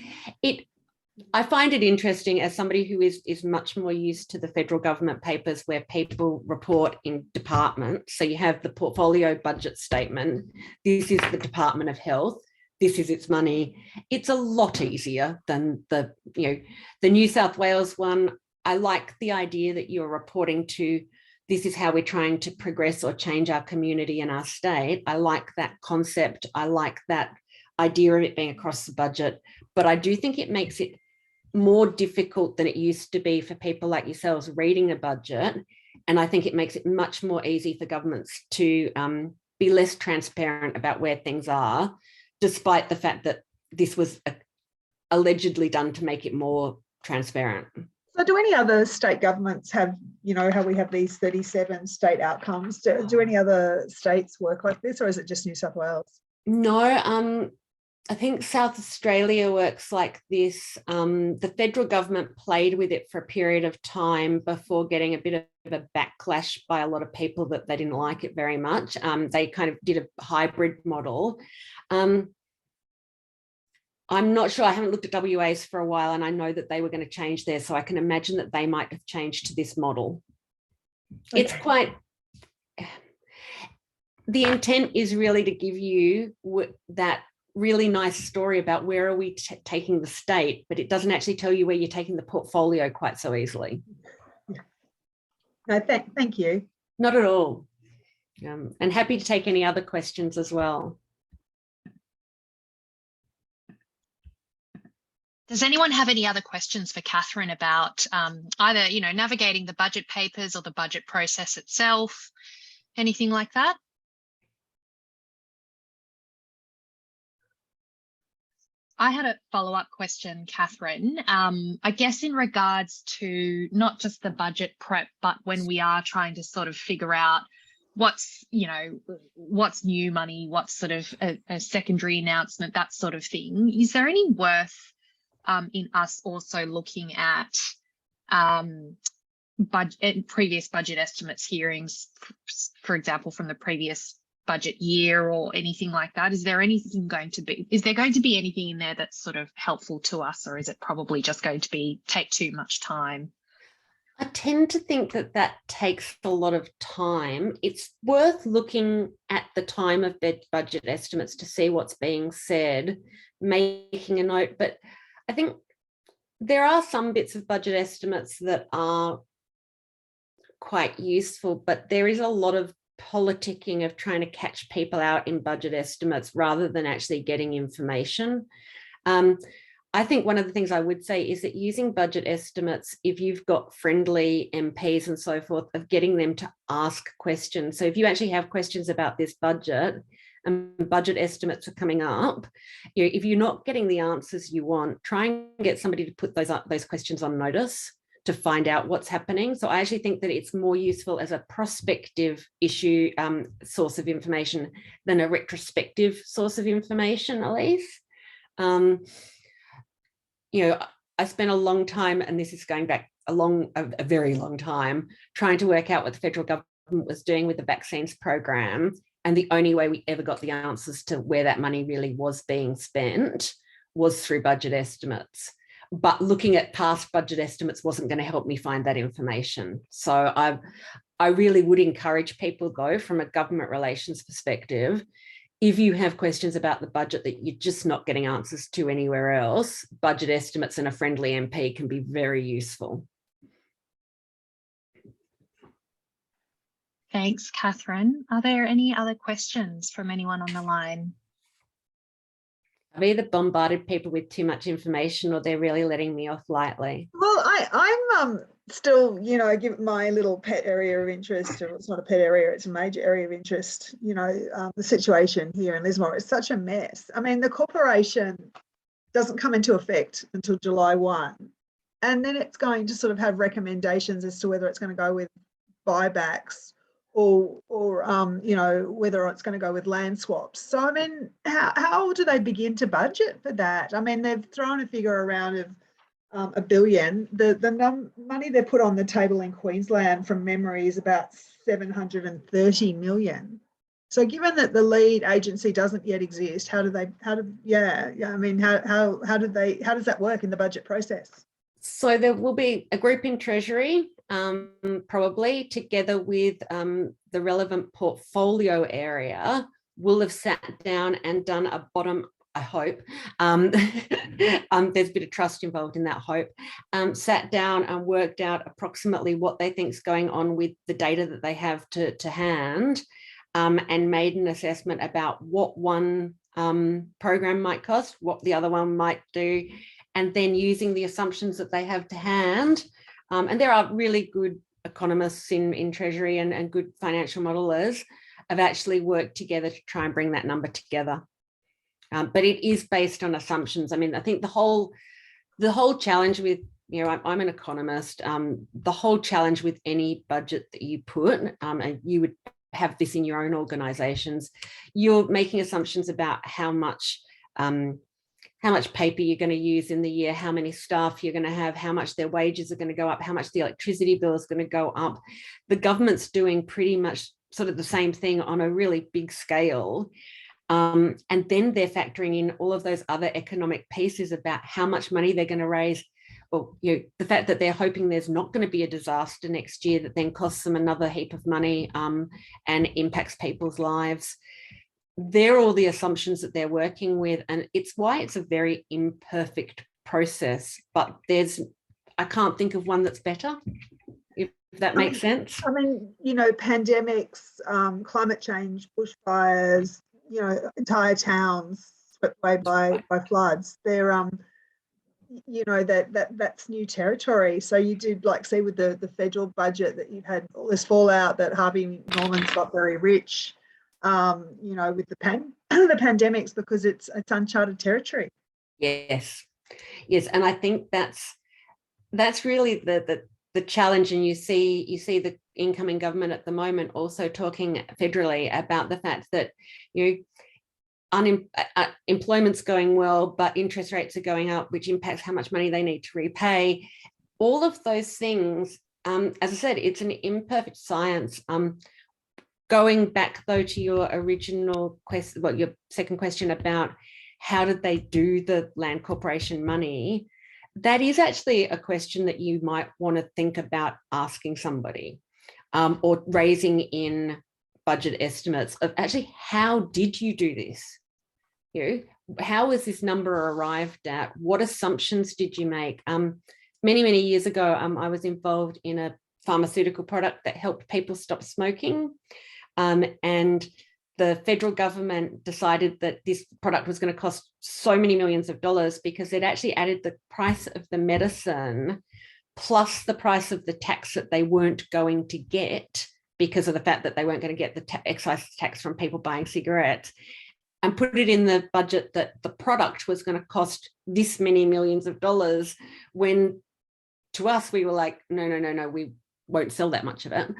I find it interesting as somebody who is much more used to the federal government papers where people report in departments. So you have the portfolio budget statement. This is the Department of Health. This is its money. It's a lot easier than the New South Wales one. I like the idea that you're reporting to, this is how we're trying to progress or change our community and our state. I like that concept. I like that idea of it being across the budget, but I do think it makes it more difficult than it used to be for people like yourselves reading a budget. And I think it makes it much more easy for governments to be less transparent about where things are, despite the fact that this was allegedly done to make it more transparent. So do any other state governments have, how we have these 37 state outcomes? Do any other states work like this, or is it just New South Wales? No, I think South Australia works like this. The federal government played with it for a period of time before getting a bit of a backlash by a lot of people that they didn't like it very much. They kind of did a hybrid model. I'm not sure, I haven't looked at WA's for a while, and I know that they were going to change there, so I can imagine that they might have changed to this model. Okay. It's quite, the intent is really to give you that really nice story about where are we taking the state, but it doesn't actually tell you where you're taking the portfolio quite so easily. No, thank you. Not at all. And happy to take any other questions as well. Does anyone have any other questions for Catherine about either, navigating the budget papers or the budget process itself, anything like that? I had a follow-up question, Catherine. I guess in regards to not just the budget prep, but when we are trying to sort of figure out what's new money, what's sort of a secondary announcement, that sort of thing. Is there any worth in us also looking at previous budget estimates hearings, for example, from the previous budget year or anything like that? Is there going to be anything in there that's sort of helpful to us, or is it probably just going to take too much time? I tend to think that takes a lot of time. It's worth looking at the time of budget estimates to see what's being said, making a note. But I think there are some bits of budget estimates that are quite useful, but there is a lot of politicking of trying to catch people out in budget estimates rather than actually getting information. I think one of the things I would say is that using budget estimates, if you've got friendly MPs and so forth, of getting them to ask questions. So if you actually have questions about this budget and budget estimates are coming up, if you're not getting the answers you want, try and get somebody to put those questions on notice to find out what's happening. So I actually think that it's more useful as a prospective issue source of information than a retrospective source of information, Elise. I spent a long time, and this is going back a very long time, trying to work out what the federal government was doing with the vaccines program. And the only way we ever got the answers to where that money really was being spent was through budget estimates. But looking at past budget estimates wasn't going to help me find that information. So I really would encourage people, though, from a government relations perspective, if you have questions about the budget that you're just not getting answers to anywhere else, budget estimates and a friendly MP can be very useful. Thanks, Catherine. Are there any other questions from anyone on the line? I've either bombarded people with too much information or they're really letting me off lightly. Well, I'm still, give my little pet area of interest, or it's not a pet area, it's a major area of interest, the situation here in Lismore is such a mess. I mean, the corporation doesn't come into effect until July 1. And then it's going to sort of have recommendations as to whether it's going to go with buybacks or whether it's going to go with land swaps. So, I mean, how do they begin to budget for that? I mean, they've thrown a figure around of $1 billion. The money they put on the table in Queensland from memory is about 730 million. So given that the lead agency doesn't yet exist, how does that work in the budget process? So there will be a group in Treasury, probably together with the relevant portfolio area, will have sat down and done a bottom, I hope, there's a bit of trust involved in that hope, sat down and worked out approximately what they think is going on with the data that they have to hand, and made an assessment about what one program might cost, what the other one might do, and then using the assumptions that they have to hand. And there are really good economists in Treasury and good financial modelers have actually worked together to try and bring that number together. But it is based on assumptions. I mean, I think the whole challenge with, I'm an economist, the whole challenge with any budget that you put, and you would have this in your own organisations, you're making assumptions about how much paper you're going to use in the year, how many staff you're going to have, how much their wages are going to go up, how much the electricity bill is going to go up. The government's doing pretty much sort of the same thing on a really big scale. And then they're factoring in all of those other economic pieces about how much money they're going to raise, or the fact that they're hoping there's not going to be a disaster next year that then costs them another heap of money and impacts people's lives. They're all the assumptions that they're working with, and it's why it's a very imperfect process, but I can't think of one that's better, if that makes sense. I mean, pandemics, climate change, bushfires, entire towns swept away by floods. They're you know, that's new territory. So you did like see with the federal budget that you've had all this fallout that Harvey Norman's got very rich, you know, with the the pandemics, because it's uncharted territory. Yes, and I think that's really the challenge. And you see the incoming government at the moment also talking federally about the fact that, you know, employment's going well, but interest rates are going up, which impacts how much money they need to repay. All of those things, as I said, it's an imperfect science. Going back though to your original question, your second question about how did they do the Land Corporation money, that is actually a question that you might want to think about asking somebody, or raising in budget estimates of actually, how did you do this? You know, how was this number arrived at? What assumptions did you make? Many years ago, I was involved in a pharmaceutical product that helped people stop smoking. And the federal government decided that this product was going to cost so many millions of dollars because it actually added the price of the medicine plus the price of the tax that they weren't going to get because of the fact that they weren't going to get the excise tax from people buying cigarettes, and put it in the budget that the product was going to cost this many millions of dollars, when to us, we were like, no, we won't sell that much of it.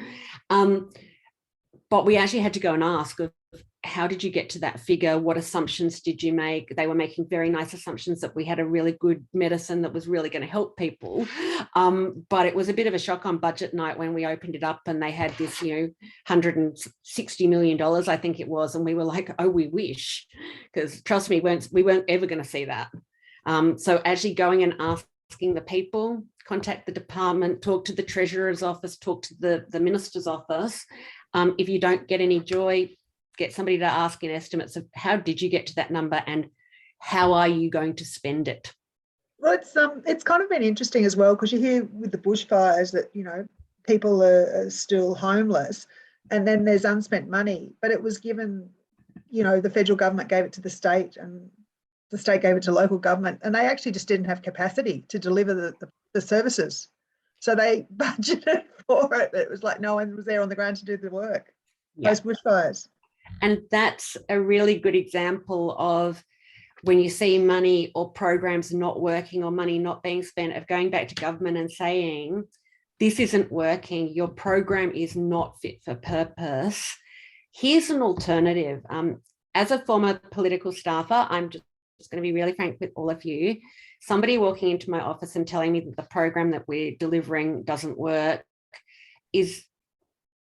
But we actually had to go and ask, how did you get to that figure? What assumptions did you make? They were making very nice assumptions that we had a really good medicine that was really going to help people. But it was a bit of a shock on budget night when we opened it up and they had this, you know, $160 million, I think it was. And we were like, oh, we wish, because trust me, we weren't ever going to see that. So actually going and asking the people, contact the department, talk to the treasurer's office, talk to the minister's office. If you don't get any joy, get somebody to ask in estimates of how did you get to that number and how are you going to spend it? Well, it's kind of been interesting as well, because you hear with the bushfires that, you know, people are still homeless, and then there's unspent money, but it was given, you know, the federal government gave it to the state and the state gave it to local government, and they actually just didn't have capacity to deliver the services. So they budgeted for it. It was like no one was there on the ground to do the work. Yeah. Those bushfires. And that's a really good example of when you see money or programs not working or money not being spent, of going back to government and saying, this isn't working, your program is not fit for purpose. Here's an alternative. As a former political staffer, I'm just going to be really frank with all of you. Somebody walking into my office and telling me that the program that we're delivering doesn't work is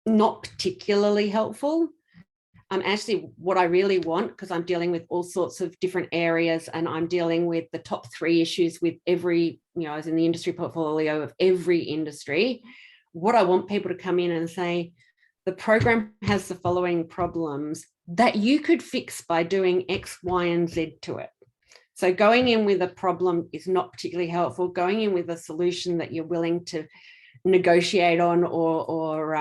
not particularly helpful. Actually, what I really want, because I'm dealing with all sorts of different areas and I'm dealing with the top 3 issues with every, you know, I was in the industry portfolio of every industry. What I want people to come in and say, the program has the following problems that you could fix by doing X, Y, and Z to it. So going in with a problem is not particularly helpful. Going in with a solution that you're willing to negotiate on or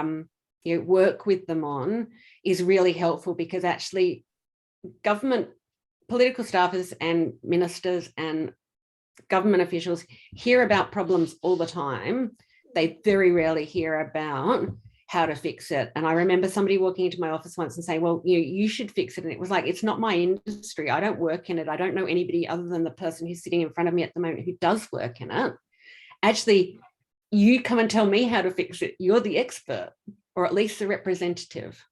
you know, work with them on is really helpful, because actually government, political staffers and ministers and government officials hear about problems all the time. They very rarely hear about how to fix it. And I remember somebody walking into my office once and saying, well, you should fix it. And it was like, it's not my industry. I don't work in it. I don't know anybody other than the person who's sitting in front of me at the moment who does work in it. Actually, you come and tell me how to fix it. You're the expert, or at least the representative.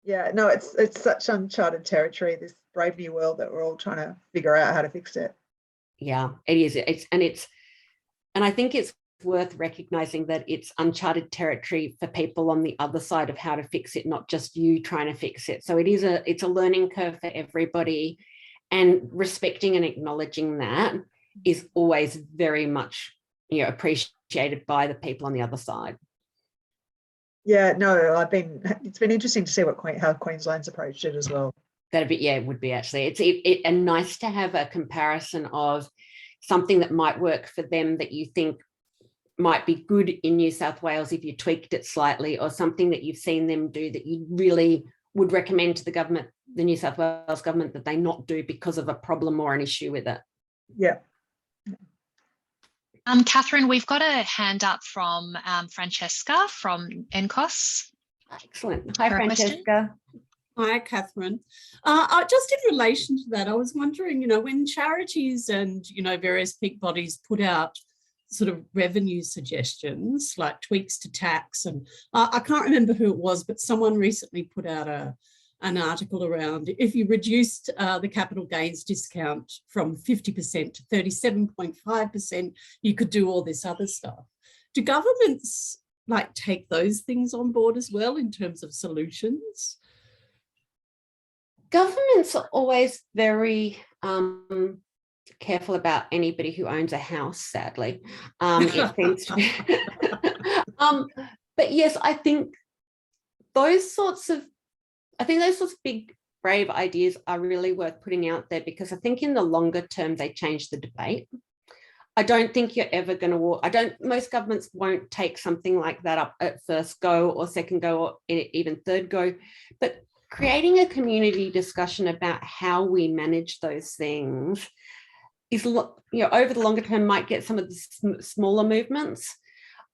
Yeah, no, it's such uncharted territory, this brave new world that we're all trying to figure out how to fix it. Yeah, it is. And I think it's worth recognizing that it's uncharted territory for people on the other side of how to fix it, not just you trying to fix it. So it's a learning curve for everybody, and respecting and acknowledging that is always very much, you know, appreciated by the people on the other side. Yeah, no, it's been interesting to see how Queensland's approached it as well. It would be actually. And nice to have a comparison of something that might work for them that you think might be good in New South Wales if you tweaked it slightly, or something that you've seen them do that you really would recommend to the government, the New South Wales government, that they not do because of a problem or an issue with it. Yeah, Catherine, we've got a hand up from Francesca from NCOSS. Excellent. Hi, For a question? Francesca. Hi, Catherine. Just in relation to that, I was wondering, when charities and, various peak bodies put out sort of revenue suggestions, like tweaks to tax, and I can't remember who it was, but someone recently put out an article around if you reduced the capital gains discount from 50% to 37.5%, you could do all this other stuff. Do governments take those things on board as well in terms of solutions? Governments are always very careful about anybody who owns a house, sadly. It seems to be. But yes, I think those sorts of big, brave ideas are really worth putting out there, because I think in the longer term, they change the debate. I don't think you're ever going to most governments won't take something like that up at first go or second go or even third go, but creating a community discussion about how we manage those things is, over the longer term might get some of the smaller movements.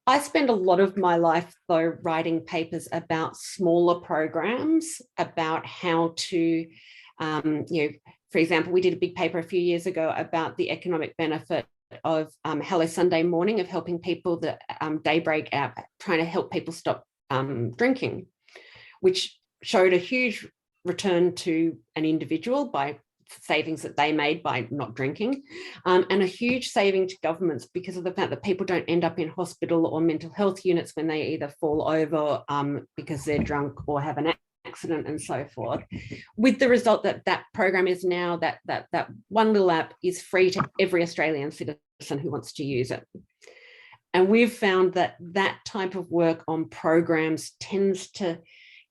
I spend a lot of my life, though, writing papers about smaller programs, about how to, for example, we did a big paper a few years ago about the economic benefit of Hello Sunday Morning, of helping people, the Daybreak app, trying to help people stop drinking, which showed a huge return to an individual by savings that they made by not drinking, and a huge saving to governments because of the fact that people don't end up in hospital or mental health units when they either fall over because they're drunk or have an accident and so forth, with the result that that program is now that one little app is free to every Australian citizen who wants to use it. And we've found that that type of work on programs tends to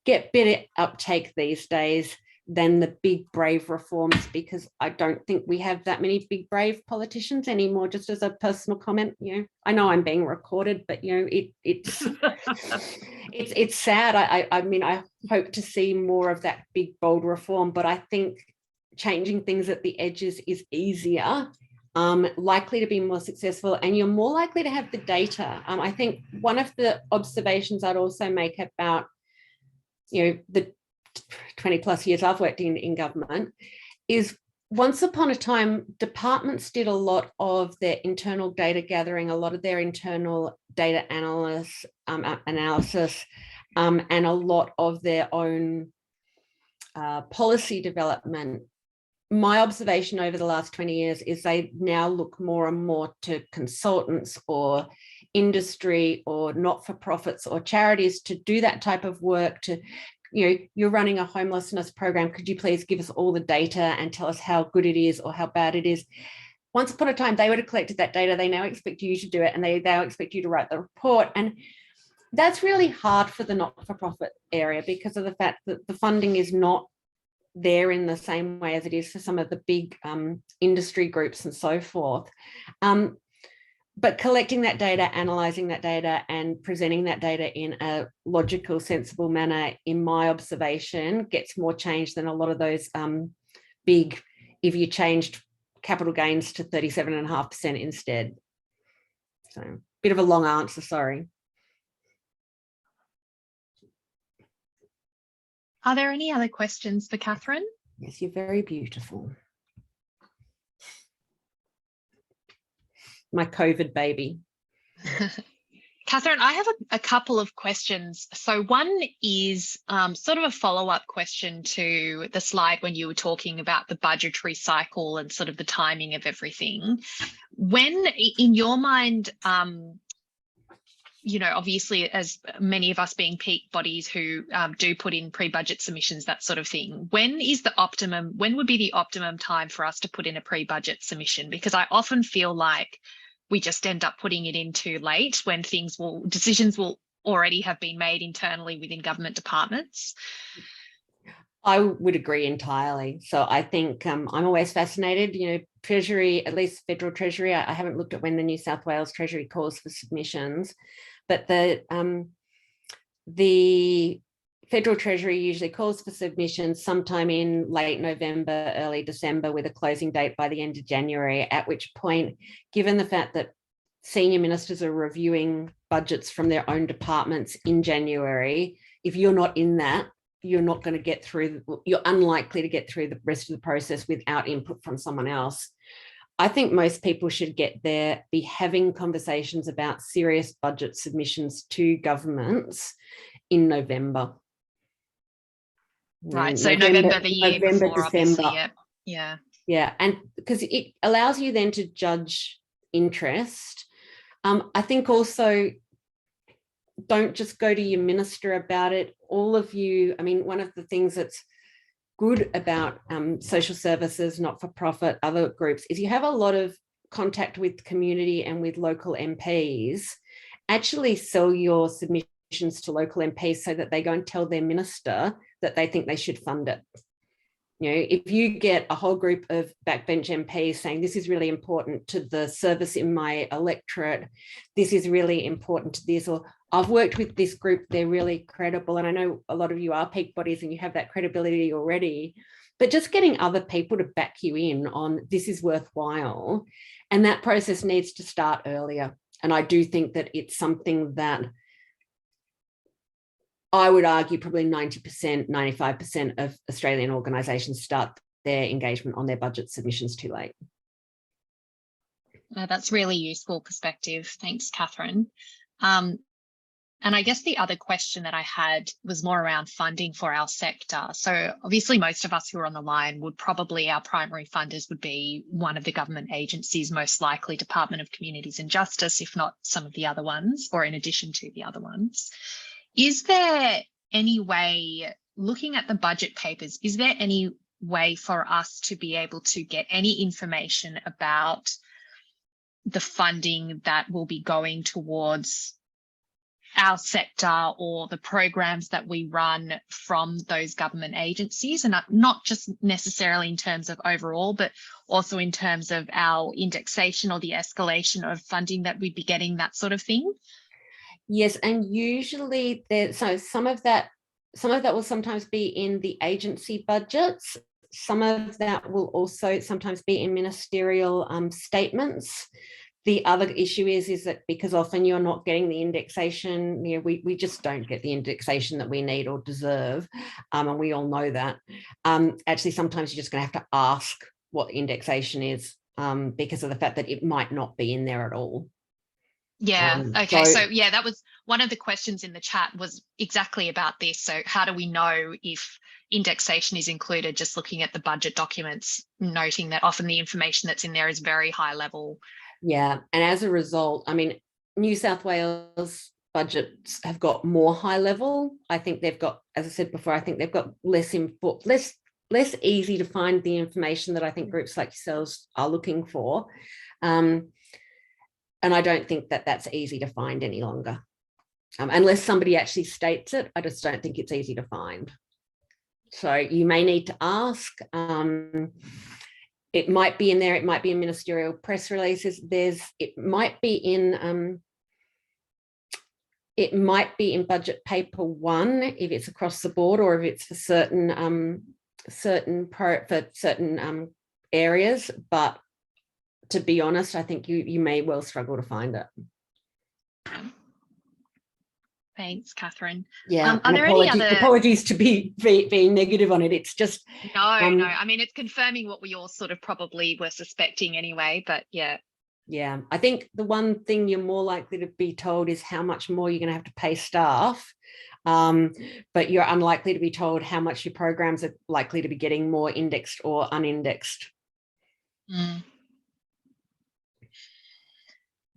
get better uptake these days than the big, brave reforms, because I don't think we have that many big, brave politicians anymore, just as a personal comment. I know I'm being recorded, but, it's sad. I mean, I hope to see more of that big, bold reform, but I think changing things at the edges is easier, likely to be more successful, and you're more likely to have the data. I think one of the observations I'd also make about, the 20 plus years I've worked in government is, once upon a time, departments did a lot of their internal data gathering, a lot of their internal data analysis, and a lot of their own policy development. My observation over the last 20 years is they now look more and more to consultants or industry or not-for-profits or charities to do that type of work. To, you're running a homelessness program, could you please give us all the data and tell us how good it is or how bad it is? Once upon a time, they would have collected that data. They now expect you to do it, and they now expect you to write the report. And that's really hard for the not-for-profit area because of the fact that the funding is not there in the same way as it is for some of the big industry groups and so forth. But collecting that data, analysing that data, and presenting that data in a logical, sensible manner, in my observation, gets more change than a lot of those big, if you changed capital gains to 37.5% instead. So, bit of a long answer, sorry. Are there any other questions for Catherine? Yes, you're very beautiful. My COVID baby. Catherine, I have a couple of questions. So one is sort of a follow-up question to the slide when you were talking about the budgetary cycle and sort of the timing of everything. When, in your mind, obviously, as many of us being peak bodies who do put in pre-budget submissions, that sort of thing, when would be the optimum time for us to put in a pre-budget submission? Because I often feel like we just end up putting it in too late when decisions will already have been made internally within government departments. I would agree entirely. So I think I'm always fascinated, Treasury, at least Federal Treasury, I haven't looked at when the New South Wales Treasury calls for submissions, but the Federal Treasury usually calls for submissions sometime in late November, early December, with a closing date by the end of January, at which point, given the fact that senior ministers are reviewing budgets from their own departments in January. If you're not in that, you're not going to get through, you're unlikely to get through the rest of the process without input from someone else. I think most people should be having conversations about serious budget submissions to governments in November. Right, so November the year before, December. obviously, yeah. Yeah, and because it allows you then to judge interest. I think also, don't just go to your minister about it. All of you, I mean, one of the things that's good about social services, not-for-profit, other groups, is you have a lot of contact with community and with local MPs. Actually sell your submissions to local MPs so that they go and tell their minister that they think they should fund it. You know, if you get a whole group of backbench MPs saying this is really important to the service in my electorate, this is really important to this, or I've worked with this group, they're really credible. And I know a lot of you are peak bodies and you have that credibility already, but just getting other people to back you in on this is worthwhile. And that process needs to start earlier. And I do think that it's something that I would argue probably 90%, 95% of Australian organisations start their engagement on their budget submissions too late. That's really useful perspective. Thanks, Catherine. And I guess the other question that I had was more around funding for our sector. So obviously most of us who are on the line would probably, our primary funders would be one of the government agencies, most likely Department of Communities and Justice, if not some of the other ones, or in addition to the other ones. Is there any way, looking at the budget papers, is there any way for us to be able to get any information about the funding that will be going towards our sector or the programs that we run from those government agencies, and not just necessarily in terms of overall, but also in terms of our indexation or the escalation of funding that we'd be getting, that sort of thing? Yes, and usually some of that will sometimes be in the agency budgets. Some of that will also sometimes be in ministerial statements. The other issue is that because often you're not getting the indexation, you know, we just don't get the indexation that we need or deserve, and we all know that. Actually, sometimes you're just going to have to ask what indexation is because of the fact that it might not be in there at all. Yeah. Okay. So yeah, that was one of the questions in the chat, was exactly about this. So how do we know if indexation is included? Just looking at the budget documents, noting that often the information that's in there is very high level. Yeah. And as a result, I mean, New South Wales budgets have got more high level. I think they've got, as I said before, I think they've got less easy to find the information that I think groups like yourselves are looking for. And I don't think that that's easy to find any longer. Unless somebody actually states it, I just don't think it's easy to find. So you may need to ask. It might be in there. It might be in ministerial press releases. It might be in budget paper 1 if it's across the board, or if it's for certain areas. But to be honest, I think you may well struggle to find it. Thanks, Catherine. Yeah, are there any other apologies to be being negative on it? It's just no. I mean, it's confirming what we all sort of probably were suspecting anyway. But yeah. Yeah, I think the one thing you're more likely to be told is how much more you're going to have to pay staff, but you're unlikely to be told how much your programs are likely to be getting more indexed or unindexed. Mm.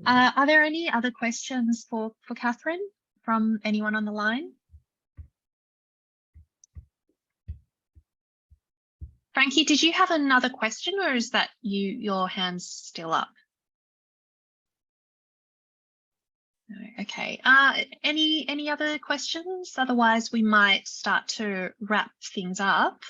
Are there any other questions for Catherine from anyone on the line? Frankie, did you have another question, or is that your hand's still up? No, okay. Any other questions? Otherwise, we might start to wrap things up.